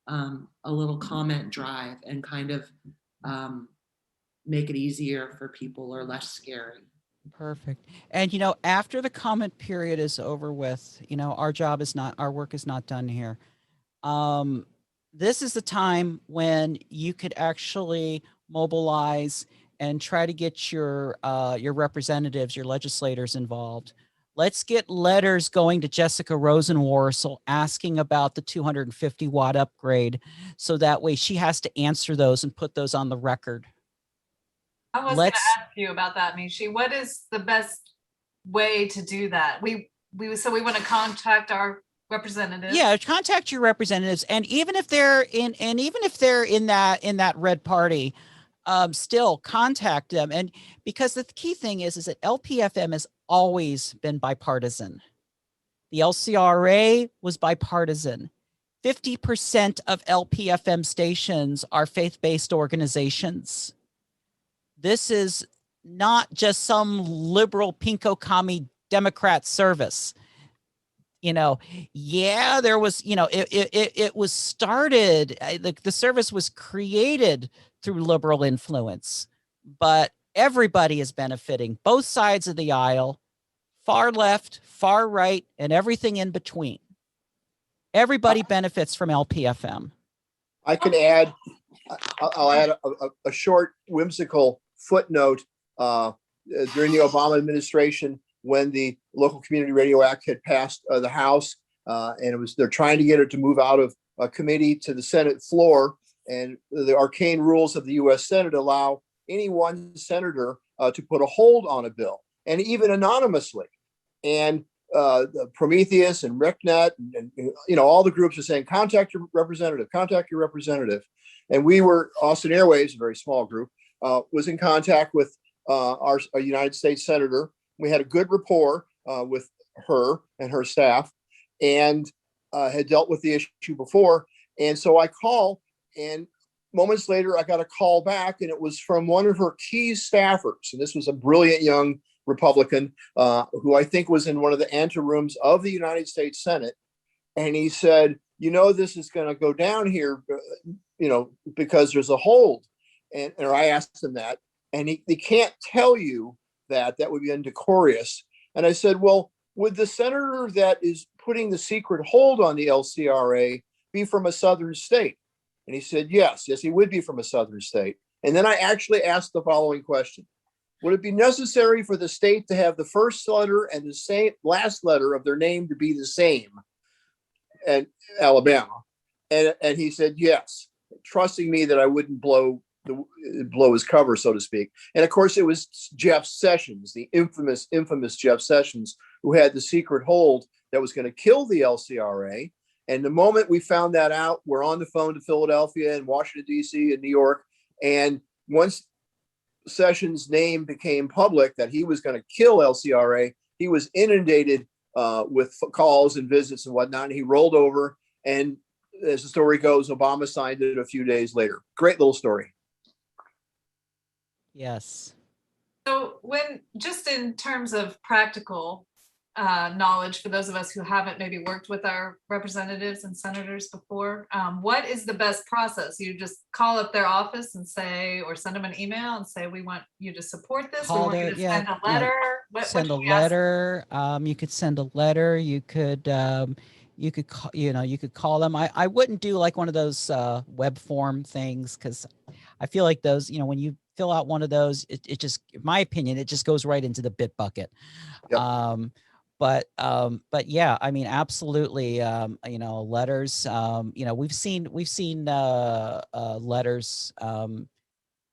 a little comment drive and kind of make it easier for people or less scary. Perfect. And, you know, after the comment period is over with, you know, our work is not done here. This is the time when you could actually mobilize and try to get your representatives, your legislators involved. Let's get letters going to Jessica Rosenworcel asking about the 250 watt upgrade. So that way she has to answer those and put those on the record. I was going to ask you about that, Mishi. What is the best way to do that? We want to contact our representatives. Yeah, contact your representatives, and even if they're in that red party, still contact them. And because the key thing is that LPFM has always been bipartisan. The LCRA was bipartisan. 50% of LPFM stations are faith-based organizations. This is not just some liberal pinko commie Democrat service. You know, yeah, there was, you know, it was started, the service was created through liberal influence, but everybody is benefiting, both sides of the aisle, far left, far right, and everything in between. Everybody benefits from LPFM. I can add, I'll add a short whimsical footnote. During the Obama administration, when the Local Community Radio Act had passed the House, and they're trying to get it to move out of committee to the Senate floor, and the arcane rules of the U.S. Senate allow any one senator to put a hold on a bill, and even anonymously. And Prometheus and RecNet and you know, all the groups are saying, contact your representative, contact your representative. And we were, Austin Airwaves, a very small group, was in contact with our United States Senator. We had a good rapport with her and her staff, and had dealt with the issue before. And so I call, and moments later, I got a call back, and it was from one of her key staffers. And this was a brilliant young Republican who I think was in one of the anterooms of the United States Senate. And he said, you know, this is going to go down here, you know, because there's a hold. Or I asked him that, and he can't tell you that would be indecorous. And I said, well, would the senator that is putting the secret hold on the LCRA be from a southern state? And he said, yes, he would be from a southern state. And then I actually asked the following question. Would it be necessary for the state to have the first letter and the same last letter of their name to be the same? And Alabama. And he said, yes, trusting me that I wouldn't blow his cover, so to speak. And of course, it was Jeff Sessions, the infamous Jeff Sessions, who had the secret hold that was going to kill the LCRA. And the moment we found that out, we're on the phone to Philadelphia and Washington, D.C. and New York. And once Sessions' name became public that he was going to kill LCRA, he was inundated with calls and visits and whatnot. And he rolled over, and as the story goes, Obama signed it a few days later. Great little story. Yes. So when, just in terms of practical knowledge for those of us who haven't maybe worked with our representatives and senators before, what is the best process? You just call up their office and say, or send them an email and say, we want you to support this. We want you to send a letter. Send a letter. You could send a letter. You could call, you could call them. I wouldn't do like one of those web form things, because I feel like those, when you fill out one of those, it just, in my opinion, it just goes right into the bit bucket. Yep. But yeah, I mean, absolutely. Letters. We've seen letters.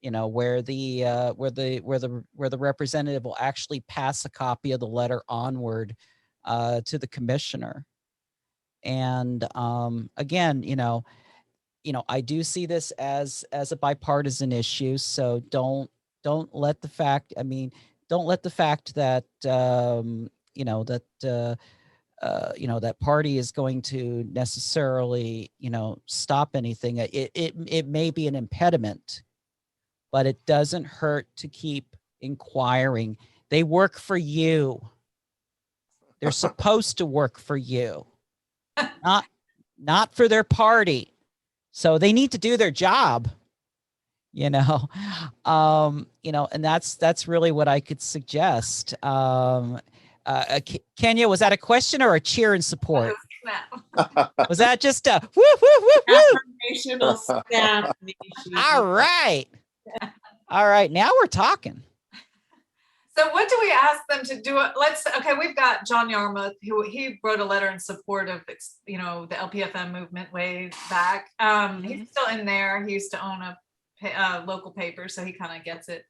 Where the representative will actually pass a copy of the letter onward to the commissioner. And again, I do see this as a bipartisan issue. So don't let the fact. Don't let the fact that that party is going to necessarily stop anything. It may be an impediment, but it doesn't hurt to keep inquiring. They work for you. They're supposed to work for you, not for their party. So they need to do their job, and that's really what I could suggest. Kenya, was that a question or a cheer and support? Was that just a woo, woo, woo, woo? Affirmational snap. All right. All right. Now we're talking. So what do we ask them to do? We've got John Yarmouth, who he wrote a letter in support of, the LPFM movement way back. He's still in there. He used to own a local paper, so he kind of gets it.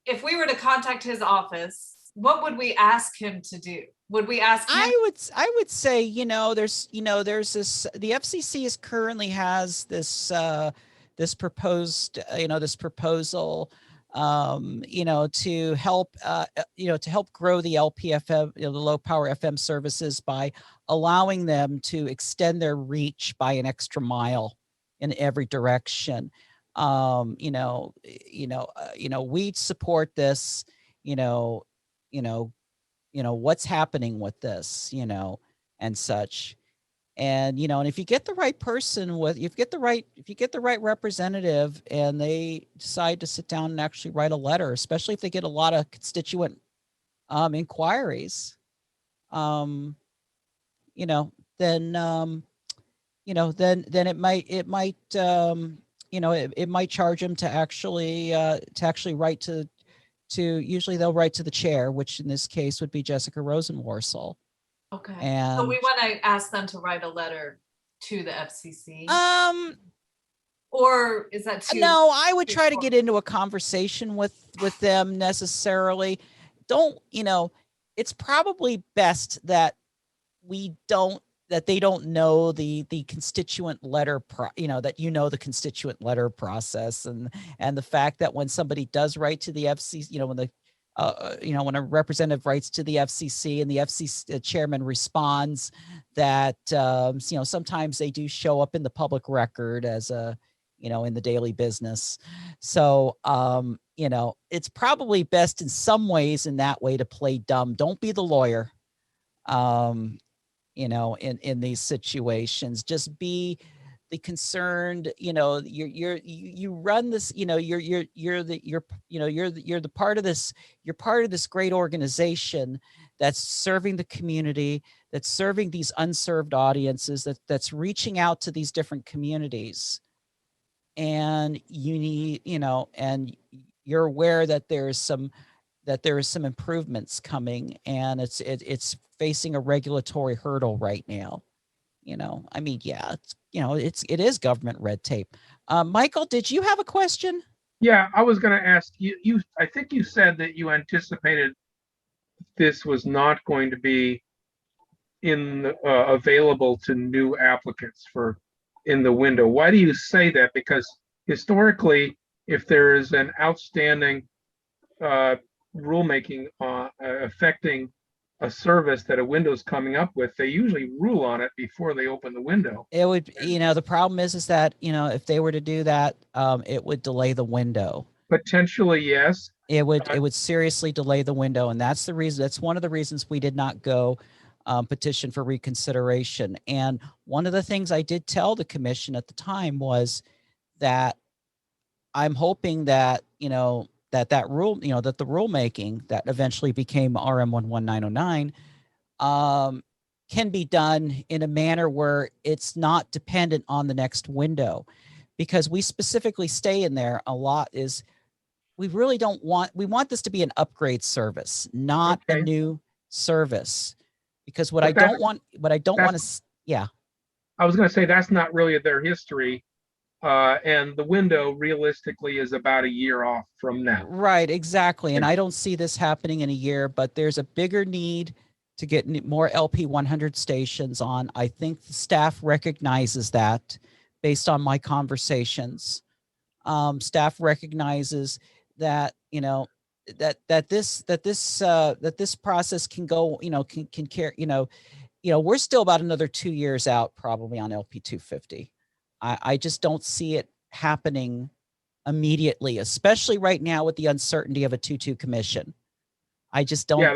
If we were to contact his office, what would we ask him to do? Would we ask him? I would say, there's this, the FCC currently has this proposal, to help grow the LPFM, the low power FM services by allowing them to extend their reach by an extra mile in every direction. We support this, what's happening with this, and such. And, and if you get the right person if you get the right representative and they decide to sit down and actually write a letter, especially if they get a lot of constituent inquiries, then it might charge them to actually write to usually they'll write to the chair, which in this case would be Jessica Rosenworcel. Okay. And so we want to ask them to write a letter to the FCC. Or is that too? No, I would try to get into a conversation with them necessarily. It's probably best that they don't know the constituent letter the constituent letter process, and the fact that when somebody does write to the FCC, when a representative writes to the FCC and the FCC chairman responds, that sometimes they do show up in the public record as in the daily business. So it's probably best in some ways in that way to play dumb. Don't be the lawyer. In these situations, just be the concerned, you run this, you're the part of this, you're part of this great organization that's serving the community, that's serving these unserved audiences, that's reaching out to these different communities. And you need, and you're aware that there is some improvements coming, and it's facing a regulatory hurdle right now. I mean, yeah, it is government red tape. Michael, did you have a question? Yeah, I was going to ask you, I think you said that you anticipated this was not going to be available to new applicants in the window. Why do you say that? Because historically, if there is an outstanding rulemaking affecting a service that a window's coming up with, they usually rule on it before they open the window. It would, the problem is that, if they were to do that, it would delay the window. Potentially, yes. It would seriously delay the window. And that's the reason, that's one of the reasons we did not go petition for reconsideration. And one of the things I did tell the commission at the time was that I'm hoping that, that rule, that the rulemaking that eventually became RM 11909 can be done in a manner where it's not dependent on the next window, because we specifically stay in there a lot is we really don't want, we want this to be an upgrade service, not a new service, because what I don't want to, yeah. I was going to say that's not really their history. And the window realistically is about a year off from now. Right, exactly. And I don't see this happening in a year, but there's a bigger need to get more LP 100 stations on. I think the staff recognizes that based on my conversations. Staff recognizes that, that this process can go, can carry, we're still about another 2 years out probably on LP 250. I just don't see it happening immediately, especially right now with the uncertainty of a 2-2 commission. I just don't. Yeah,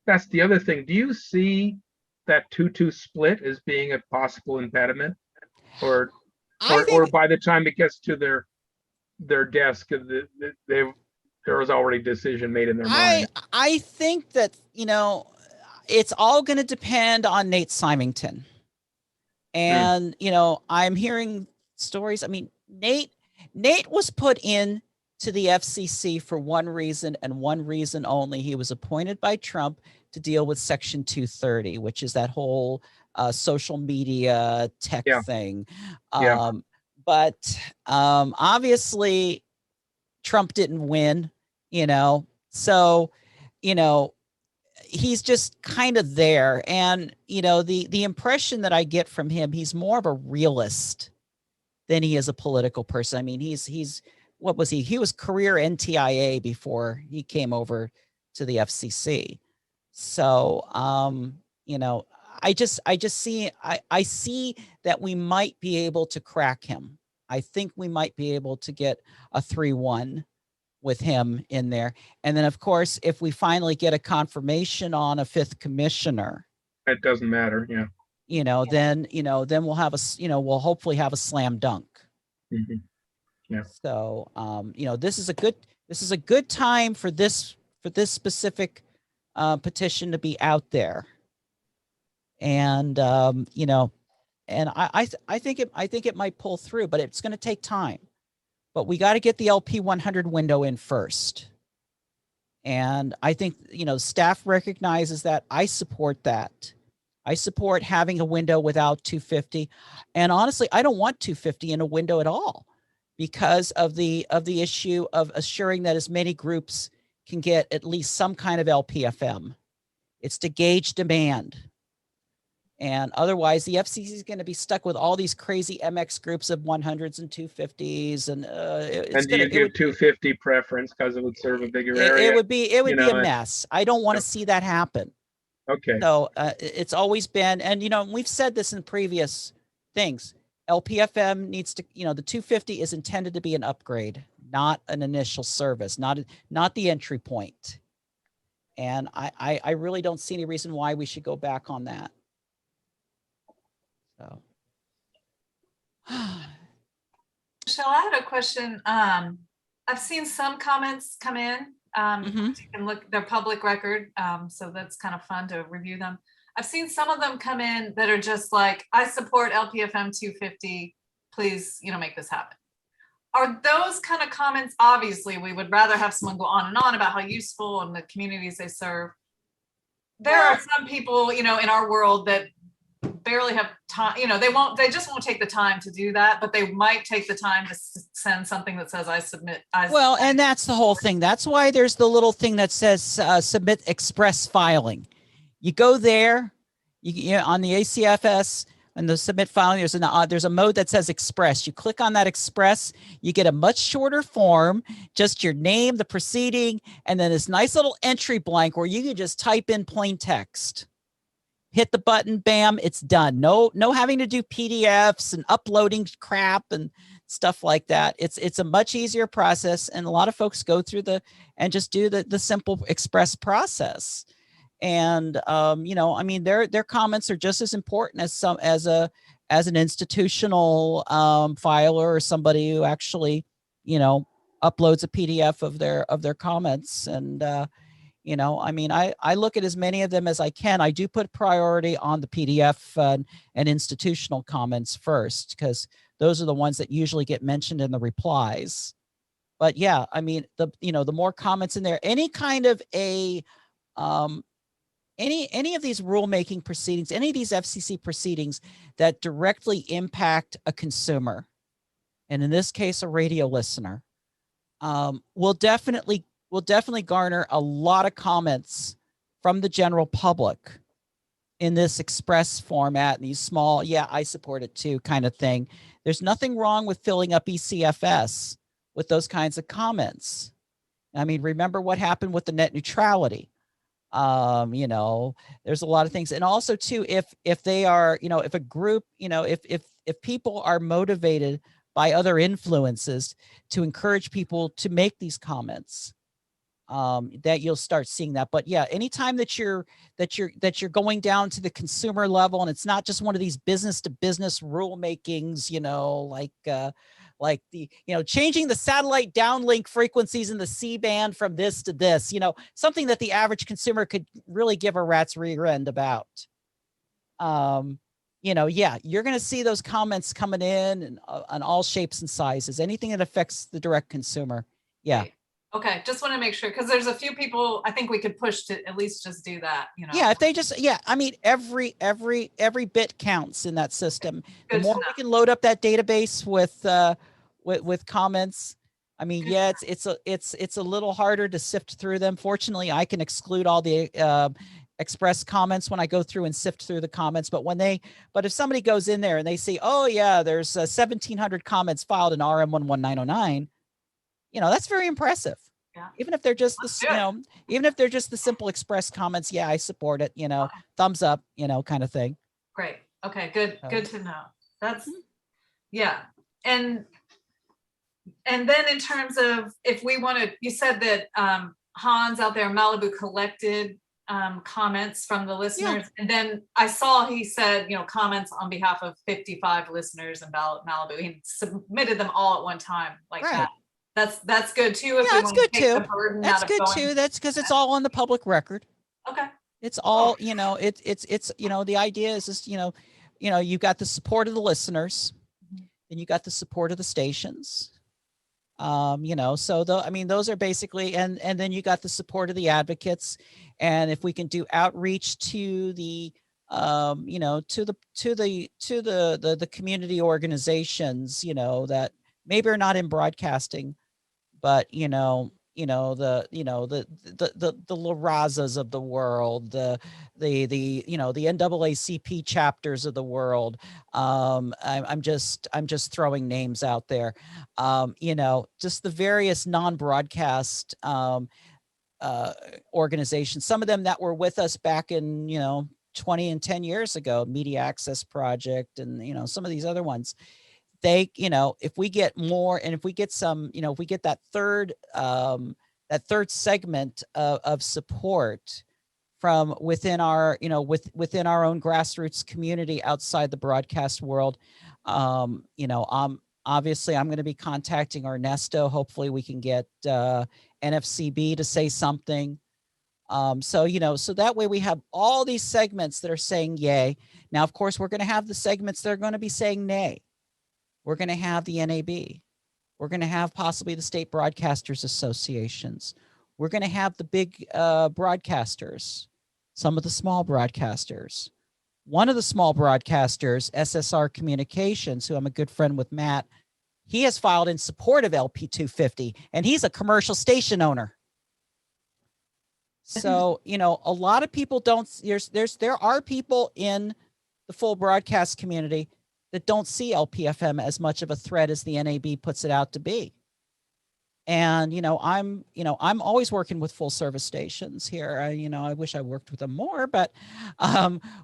that's the other thing. Do you see that 2-2 split as being a possible impediment, or by the time it gets to their desk, there was already decision made in their mind? I think that it's all going to depend on Nate Symington. And, I'm hearing stories. I mean, Nate was put in to the FCC for one reason and one reason only. He was appointed by Trump to deal with Section 230, which is that whole social media tech thing. But obviously Trump didn't win, so, he's just kind of there. And, the impression that I get from him, he's more of a realist than he is a political person. I mean, he's what was he? He was career NTIA before he came over to the FCC. So, I see that we might be able to crack him. I think we might be able to get a 3-1 with him in there. And then of course, if we finally get a confirmation on a 5th commissioner, it doesn't matter. Yeah. Then we'll have we'll hopefully have a slam dunk. Mm-hmm. Yeah. So, this is a good time for this specific petition to be out there. And, and I think it might pull through, but it's going to take time. But we got to get the LP 100 window in first. And I think, staff recognizes that. I support that. I support having a window without 250. And honestly, I don't want 250 in a window at all because of the issue of assuring that as many groups can get at least some kind of LPFM. It's to gauge demand. And otherwise, the FCC is going to be stuck with all these crazy MX groups of 100s and 250s, and do you give 250 preference because it would serve a bigger area? It would be a mess. I don't want to see that happen. Okay. So it's always been, and we've said this in previous things. LPFM needs to, the 250 is intended to be an upgrade, not an initial service, not the entry point. And I really don't see any reason why we should go back on that. So, Michelle, I had a question. I've seen some comments come in. You can look, they're public record, so that's kind of fun to review them. I've seen some of them come in that are just like, I support LPFM 250, please, make this happen. Are those kind of comments, obviously, we would rather have someone go on and on about how useful and the communities they serve. There are some people, in our world that barely have time, they just won't take the time to do that, but they might take the time to send something that says, I submit. Well, and that's the whole thing. That's why there's the little thing that says submit express filing. You go there, you on the ACFS and the submit filing, there's a mode that says express. You click on that express, you get a much shorter form, just your name, the proceeding, and then this nice little entry blank where you can just type in plain text. Hit the button, bam, it's done. No having to do PDFs and uploading crap and stuff like that. It's a much easier process, and a lot of folks go through and just do the simple express process. And their comments are just as important as an institutional filer or somebody who actually uploads a PDF of their comments. And I look at as many of them as I can. I do put priority on the PDF and institutional comments first, because those are the ones that usually get mentioned in the replies. But yeah, the more comments in there, any kind of any of these rulemaking proceedings, any of these FCC proceedings that directly impact a consumer, and in this case, a radio listener, will definitely garner a lot of comments from the general public in this express format, and these small, yeah, I support it too kind of thing. There's nothing wrong with filling up ECFS with those kinds of comments. Remember what happened with the net neutrality. There's a lot of things. And also too, if they are, if a group, if people are motivated by other influences to encourage people to make these comments, that you'll start seeing that. But yeah, anytime that you're going down to the consumer level, and it's not just one of these business to business rule makings, like the, changing the satellite downlink frequencies in the C-band from this to this, something that the average consumer could really give a rat's rear end about. Yeah, you're going to see those comments coming in on all shapes and sizes, anything that affects the direct consumer. Yeah. Okay, just want to make sure, because there's a few people I think we could push to at least just do that. Yeah, if they just, every bit counts in that system. The more we can load up that database with comments, yeah, it's a little harder to sift through them. Fortunately, I can exclude all the express comments when I go through and sift through the comments. But if somebody goes in there and they see, oh yeah, there's 1,700 comments filed in RM 11909. That's very impressive. Yeah. Even if they're just even if they're just the simple express comments, yeah, I support it, thumbs up, kind of thing. Great. Okay, good to know. That's yeah. And then in terms of if we want to, you said that Hans out there in Malibu collected comments from the listeners. Yeah. And then I saw he said, comments on behalf of 55 listeners in Malibu. He submitted them all at one time like that. That's good too. Yeah, that's good too. That's good too. That's because it's all on the public record. Okay. It's all, it's the idea is just, you got the support of the listeners, and you got the support of the stations. So those are basically, and then you got the support of the advocates. And if we can do outreach to the to the community organizations, that maybe are not in broadcasting, but the La Razas of the world, the NAACP chapters of the world. I'm just throwing names out there. Just the various non-broadcast organizations. Some of them that were with us back in 20 and 10 years ago, Media Access Project, and some of these other ones. They, if we get more, and if we get some, if we get that third segment of support from within our, within our own grassroots community outside the broadcast world, obviously I'm going to be contacting Ernesto. Hopefully we can get NFCB to say something. So, so that way we have all these segments that are saying yay. Now, of course, we're going to have the segments that are going to be saying nay. We're going to have the NAB. We're going to have possibly the state broadcasters associations. We're going to have the big broadcasters, some of the small broadcasters. One of the small broadcasters, SSR Communications, who I'm a good friend with Matt, he has filed in support of LP 250, and he's a commercial station owner. So, a lot of people don't, there are people in the full broadcast community that don't see LPFM as much of a threat as the NAB puts it out to be. And, I'm always working with full service stations here. I wish I worked with them more, but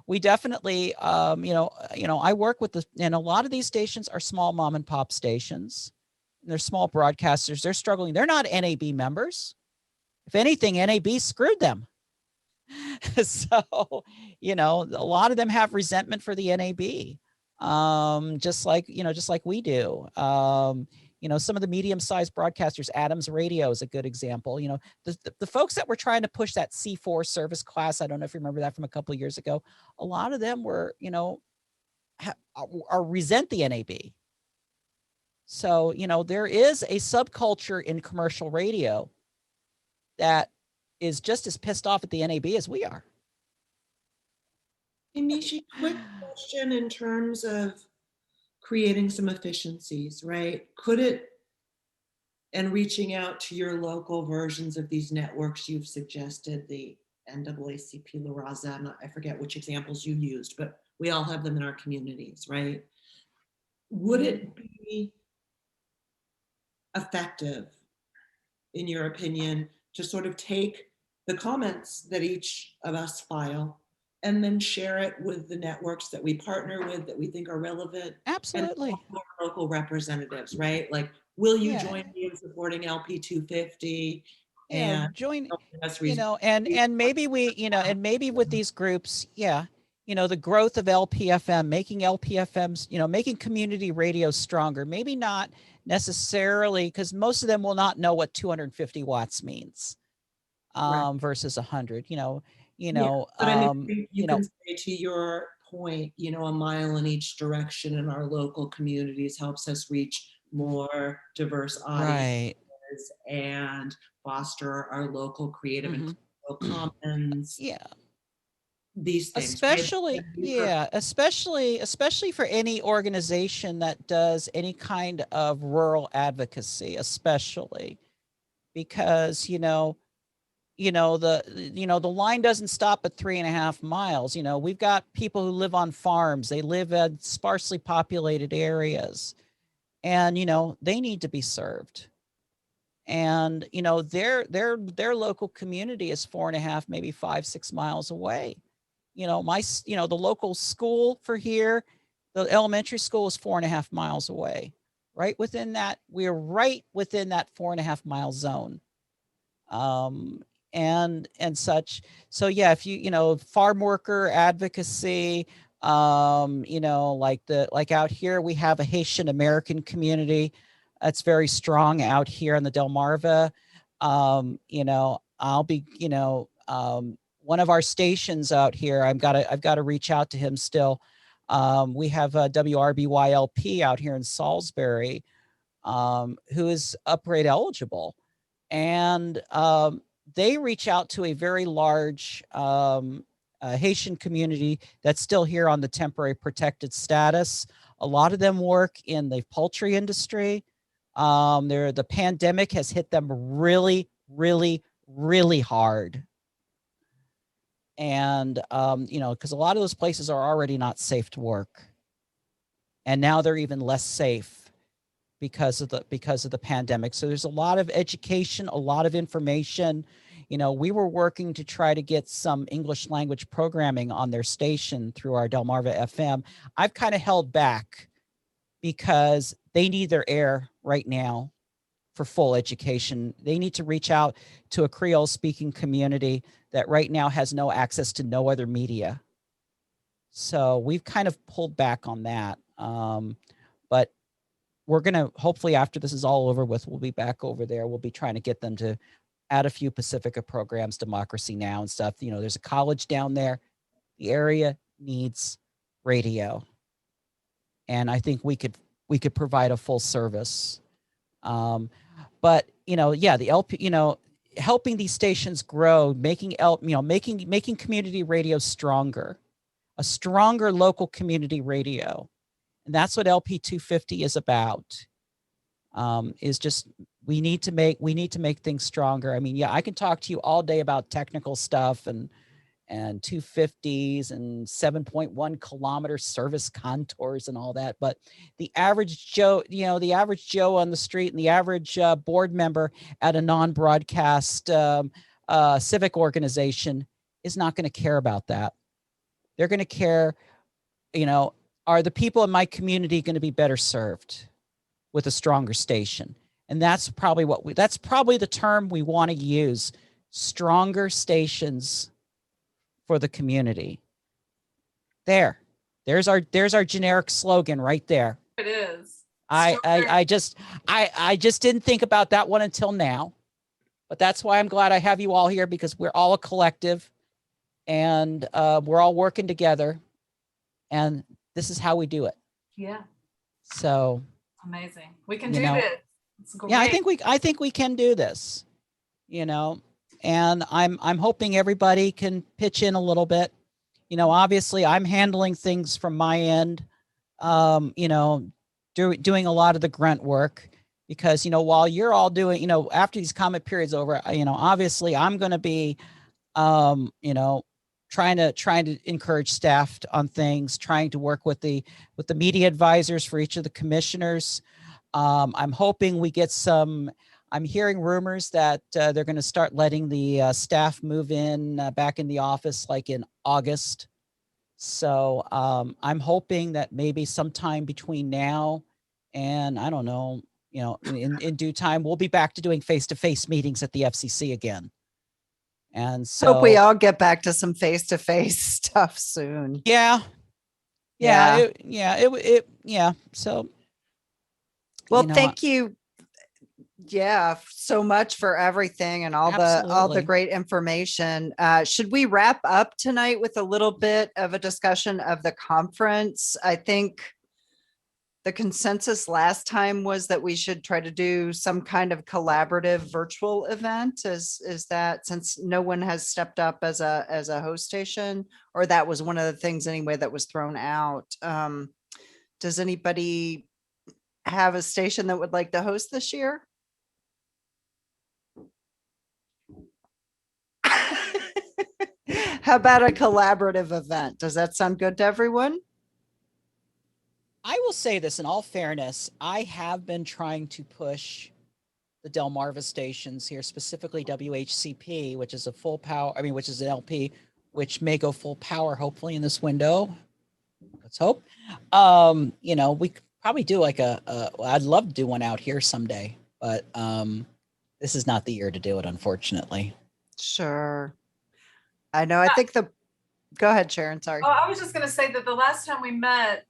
we definitely, I work with and a lot of these stations are small mom and pop stations. They're small broadcasters. They're struggling. They're not NAB members. If anything, NAB screwed them. So, a lot of them have resentment for the NAB. Just like we do. Some of the medium-sized broadcasters, Adams Radio is a good example. The folks that were trying to push that C4 service class, I don't know if you remember that from a couple of years ago, a lot of them were, resent the NAB. So, there is a subculture in commercial radio that is just as pissed off at the NAB as we are. Hey, Mishi, quick question in terms of creating some efficiencies, right? Could it, and reaching out to your local versions of these networks you've suggested, the NAACP, La Raza, and I forget which examples you used, but we all have them in our communities, right? Would it be effective, in your opinion, to sort of take the comments that each of us file and then share it with the networks that we partner with that we think are relevant? Absolutely. And local representatives, right? Like, will you join me in supporting LP 250? Yeah, And join, us and maybe we, and maybe with these groups, the growth of LPFM, making LPFMs, making community radio stronger, maybe not necessarily, because most of them will not know what 250 watts means versus 100, but I mean, you can say, to your point, a mile in each direction in our local communities helps us reach more diverse audiences and foster our local creative and cultural commons. These things, especially right? especially for any organization that does any kind of rural advocacy, especially because the line doesn't stop at 3.5 miles. We've got people who live on farms, they live in sparsely populated areas, and they need to be served. And their local community is 4.5, maybe 5-6 miles away. The local school for here, the elementary school, is 4.5 miles away. Right within that, we're right within that 4.5 mile zone. And such. So yeah, if farm worker advocacy, like out here, we have a Haitian American community that's very strong out here in the Delmarva. I'll be, one of our stations out here, I've got to reach out to him still. We have WRBYLP out here in Salisbury, who is upgrade eligible. And they reach out to a very large Haitian community that's still here on the temporary protected status. A lot of them work in the poultry industry. The pandemic has hit them really, really, really hard. And, because a lot of those places are already not safe to work. And now they're even less safe because of the pandemic. So there's a lot of education, a lot of information. We were working to try to get some English language programming on their station through our Delmarva FM. I've kind of held back because they need their air right now for full education. They need to reach out to a Creole speaking community that right now has no access to no other media. So we've kind of pulled back on that. But we're going to, hopefully after this is all over with, we'll be back over there. We'll be trying to get them to add a few Pacifica programs, Democracy Now! And stuff. You know, there's a college down there. The area needs radio. And I think we could provide a full service. But, you know, yeah, the LP, you know, helping these stations grow, making community radio stronger, a stronger local community radio. And that's what LP 250 is about. Is just we need to make things stronger. I mean, yeah, I can talk to you all day about technical stuff and 250s and 7.1 kilometer service contours and all that. But the average Joe, you know, the average Joe on the street and the average board member at a non-broadcast civic organization is not going to care about that. They're going to care, you know, are the people in my community going to be better served with a stronger station? And that's probably that's probably the term we want to use, stronger stations for the community. There's our generic slogan right there. It is. I just didn't think about that one until now, but that's why I'm glad I have you all here, because we're all a collective and we're all working together, and this is how we do it. Yeah. So amazing. We can do this. It's great. Yeah, I think we can do this, you know. And I'm hoping everybody can pitch in a little bit. You know, obviously I'm handling things from my end, you know, doing a lot of the grunt work, because, you know, while you're all doing, you know, after these comment periods over, you know, obviously I'm going to be, you know, trying to encourage staff on things, trying to work with the media advisors for each of the commissioners. I'm hoping we get some. I'm hearing rumors that they're going to start letting the staff move in back in the office like in August. So I'm hoping that maybe sometime between now and, I don't know, you know, in due time, we'll be back to doing face-to-face meetings at the FCC again. And so hope we all get back to some face-to-face stuff soon. Yeah. So, well, you know, thank you. Yeah, so much for everything and all the Absolutely. great information. Should we wrap up tonight with a little bit of a discussion of the conference? I think the consensus last time was that we should try to do some kind of collaborative virtual event. Is that, since no one has stepped up as a host station, or that was one of the things anyway that was thrown out? Does anybody have a station that would like to host this year? How about a collaborative event? Does that sound good to everyone? I will say this in all fairness, I have been trying to push the Delmarva stations here, specifically WHCP, which is a full power, which is an LP, which may go full power hopefully in this window. Let's hope. You know, we could probably do like I'd love to do one out here someday, but this is not the year to do it, unfortunately. Sure. I know. I think go ahead, Sharon. Sorry. Oh, I was just going to say that the last time we met,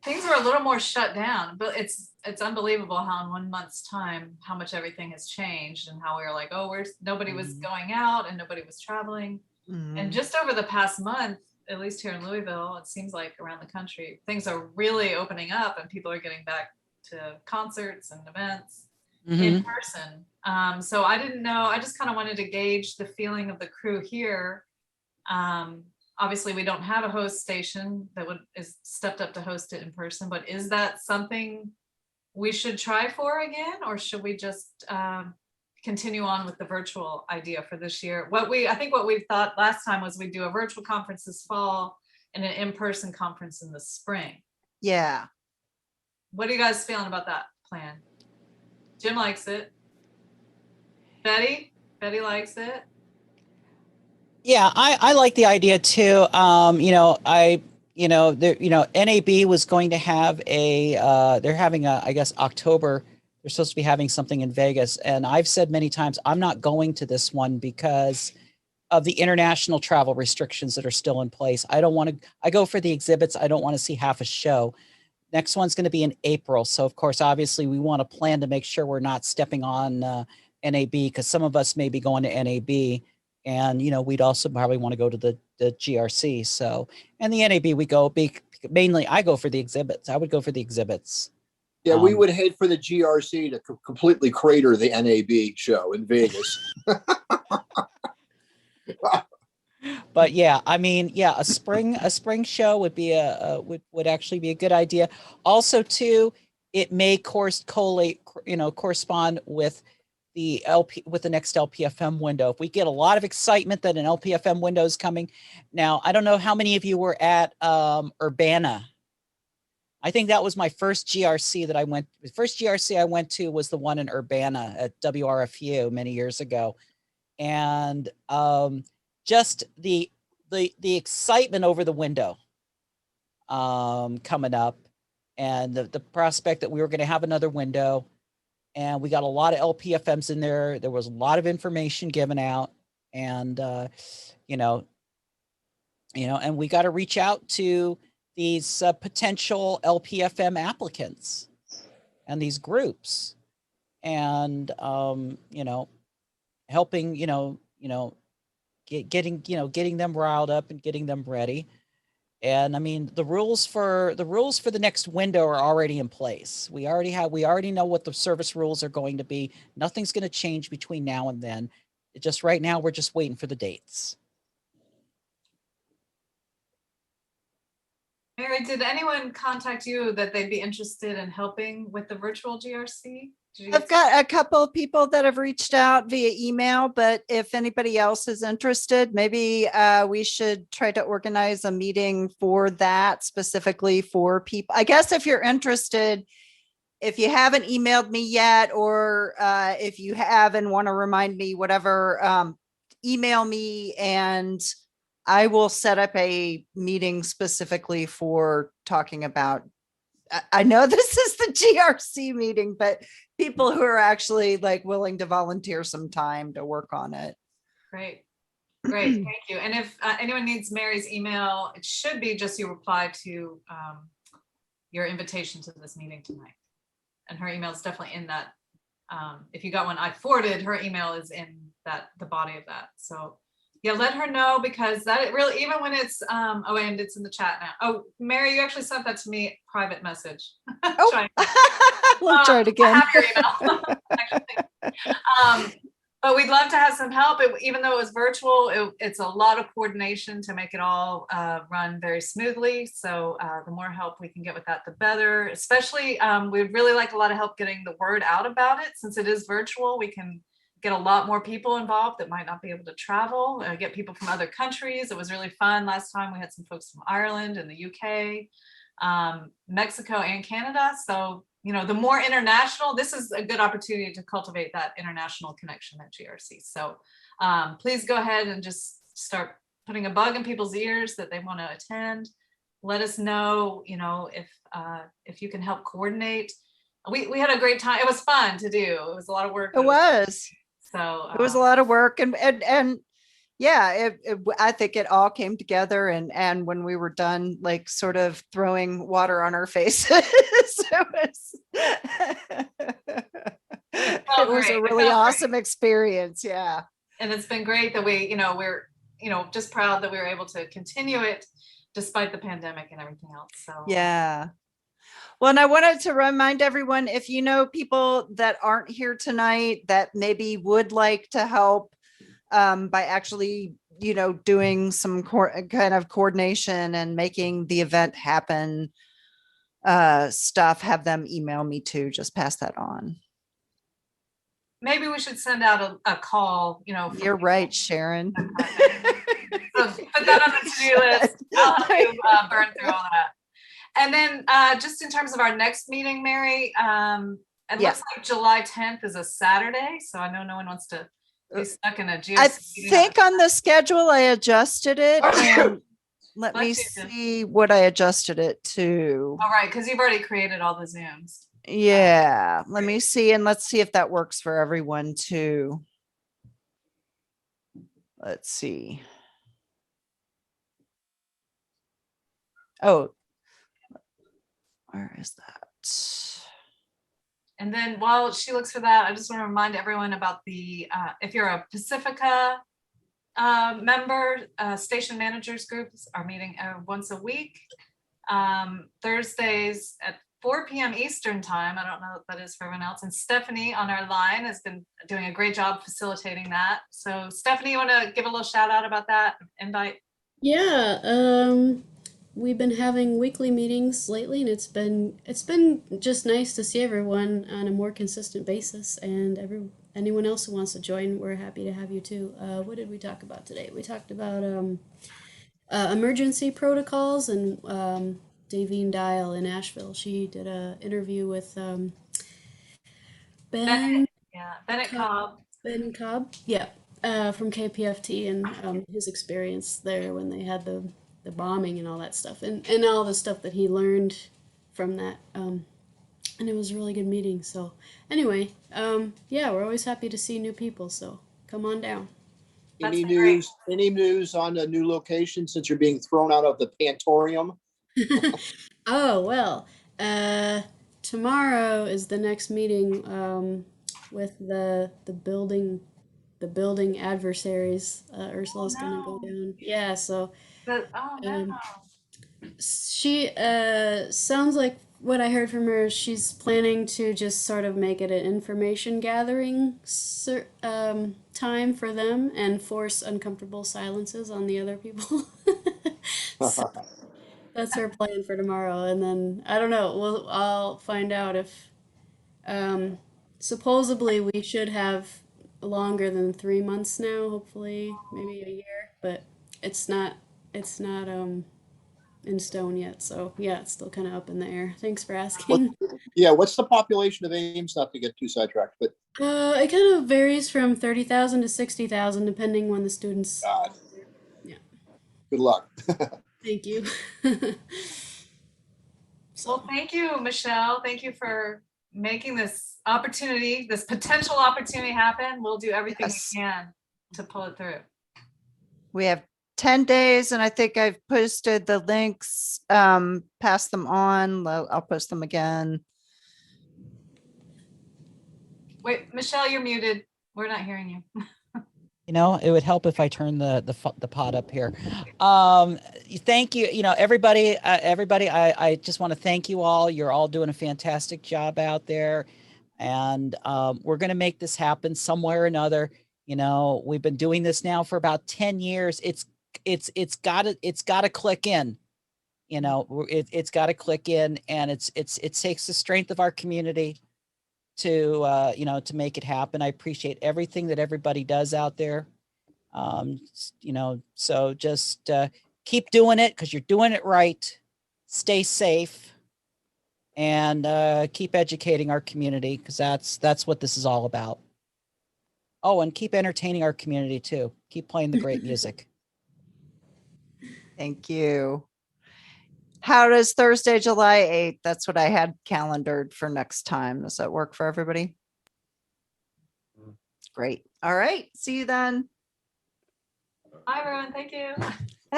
things were a little more shut down, but it's unbelievable how in 1 month's time, how much everything has changed, and how we were like, oh, nobody was going out and nobody was traveling. And just over the past month, at least here in Louisville, it seems like around the country, things are really opening up and people are getting back to concerts and events in person. So I didn't know, I just kind of wanted to gauge the feeling of the crew here. Obviously we don't have a host station that is stepped up to host it in person, but is that something we should try for again, or should we just continue on with the virtual idea for this year? I think what we thought last time was we'd do a virtual conference this fall and an in-person conference in the spring. Yeah. What are you guys feeling about that plan? Jim likes it. Betty likes it. Yeah, I like the idea too. NAB was going to have they're having I guess October, they're supposed to be having something in Vegas. And I've said many times, I'm not going to this one because of the international travel restrictions that are still in place. I go for the exhibits. I don't want to see half a show. Next one's going to be in April. So of course, obviously we want to plan to make sure we're not stepping on NAB, because some of us may be going to NAB, and we'd also probably want to go to the GRC. So, and the NAB we go mainly. I go for the exhibits. I would go for the exhibits. Yeah, we would head for the GRC to completely crater the NAB show in Vegas. But yeah, I mean, yeah, a spring show would be would actually be a good idea. Also, too, it may correspond with the next LPFM window. If we get a lot of excitement that an LPFM window is coming. Now, I don't know how many of you were at Urbana. I think that was my first GRC that I went. The first GRC I went to was the one in Urbana at WRFU many years ago, and just the excitement over the window coming up, and the prospect that we were going to have another window, and we got a lot of LPFMs in there. There was a lot of information given out, and and we got to reach out to these potential LPFM applicants and these groups, and helping getting them riled up and getting them ready. And I mean, the rules for the next window are already in place. We already know what the service rules are going to be. Nothing's going to change between now and then. Just right now, we're just waiting for the dates. Mary, did anyone contact you that they'd be interested in helping with the virtual GRC? I've got a couple of people that have reached out via email, but if anybody else is interested, maybe we should try to organize a meeting for that specifically for people. I guess if you're interested, if you haven't emailed me yet, or if you have and want to remind me, whatever, email me and I will set up a meeting specifically for talking about. I know this is the GRC meeting, but people who are actually like willing to volunteer some time to work on it. Great. Thank you. And if anyone needs Mary's email, it should be just you reply to your invitation to this meeting tonight. And her email is definitely in that. If you got one, I forwarded, her email is in the body of that. So yeah, let her know, because that really, even when it's, and it's in the chat now. Oh, Mary, you actually sent that to me, private message. Oh, we'll try it again. I have your email. But we'd love to have some help. Even though it was virtual, it's a lot of coordination to make it all run very smoothly. So the more help we can get with that, the better. Especially, we'd really like a lot of help getting the word out about it. Since it is virtual, we can get a lot more people involved that might not be able to travel, get people from other countries. It was really fun. Last time we had some folks from Ireland and the UK, Mexico and Canada. So, the more international, this is a good opportunity to cultivate that international connection at GRC. So please go ahead and just start putting a bug in people's ears that they want to attend. Let us know, if you can help coordinate. We had a great time. It was fun to do. It was a lot of work. It was. So it was a lot of work, and yeah, I think it all came together, and when we were done, like sort of throwing water on our faces, it was a really awesome experience. Yeah. And it's been great that we're just proud that we were able to continue it despite the pandemic and everything else. So yeah. Well, and I wanted to remind everyone, if you know people that aren't here tonight that maybe would like to help by actually, doing some kind of coordination and making the event happen stuff, have them email me too. Just pass that on. Maybe we should send out a call, You're right, Sharon. So put that on the to-do list. I'll help you burn through all that. And then just in terms of our next meeting, Mary, it looks like July 10th is a Saturday. So I know no one wants to be stuck in a GRC I think on the schedule I adjusted it. And let me see what I adjusted it to. All right, because you've already created all the Zooms. Yeah, let me see. And let's see if that works for everyone too. Let's see. Oh, where is that? And then while she looks for that, I just want to remind everyone about the, if you're a Pacifica member, station managers groups are meeting once a week. Thursdays at 4 p.m. Eastern time. I don't know what that is for everyone else. And Stephanie on our line has been doing a great job facilitating that. So Stephanie, you want to give a little shout out about that invite? Yeah, we've been having weekly meetings lately, and it's been just nice to see everyone on a more consistent basis. And anyone else who wants to join, we're happy to have you too. What did we talk about today? We talked about emergency protocols, and Davine Dial in Asheville. She did an interview with Ben Bennett Cobb. Ben Cobb, yeah, from KPFT, and his experience there when they had the bombing and all that stuff, and all the stuff that he learned from that. And it was a really good meeting. So anyway, yeah, we're always happy to see new people. So come on down. Any news on a new location since you're being thrown out of the Pantorium? Oh, well, tomorrow is the next meeting with the building adversaries. Ursula's gonna go down. Yeah, so she sounds like what I heard from her, she's planning to just sort of make it an information gathering time for them and force uncomfortable silences on the other people. So that's her plan for tomorrow. And then I don't know, I'll find out if supposedly we should have longer than 3 months now, hopefully maybe a year, but it's not in stone yet. So yeah, it's still kind of up in the air. Thanks for asking. What's the population of Ames? Not to get too sidetracked, but it kind of varies from 30,000 to 60,000 depending when the students. Yeah. Good luck. Thank you. Well, thank you, Michelle. Thank you for making this potential opportunity happen. We'll do everything we can to pull it through. We have 10 days, and I think I've posted the links, pass them on. I'll post them again. Wait, Michelle, you're muted. We're not hearing you. You know, it would help if I turn the pod up here. Thank you. You know, everybody, I just want to thank you all. You're all doing a fantastic job out there. And we're going to make this happen some way or another. You know, we've been doing this now for about 10 years. It's got to click in. You know, it's got to click in, and it takes the strength of our community to you know, to make it happen. I appreciate everything that everybody does out there. You know, so just keep doing it, because you're doing it right. Stay safe, and keep educating our community, because that's what this is all about. Oh, and keep entertaining our community too. Keep playing the great music. Thank you. How does Thursday, July 8th? That's what I had calendared for next time. Does that work for everybody? Great. All right. See you then. Hi, everyone. Thank you.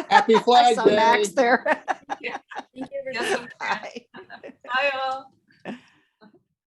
Happy Flag I saw Day. Max there. Yeah. Thank you, Yes, Bye.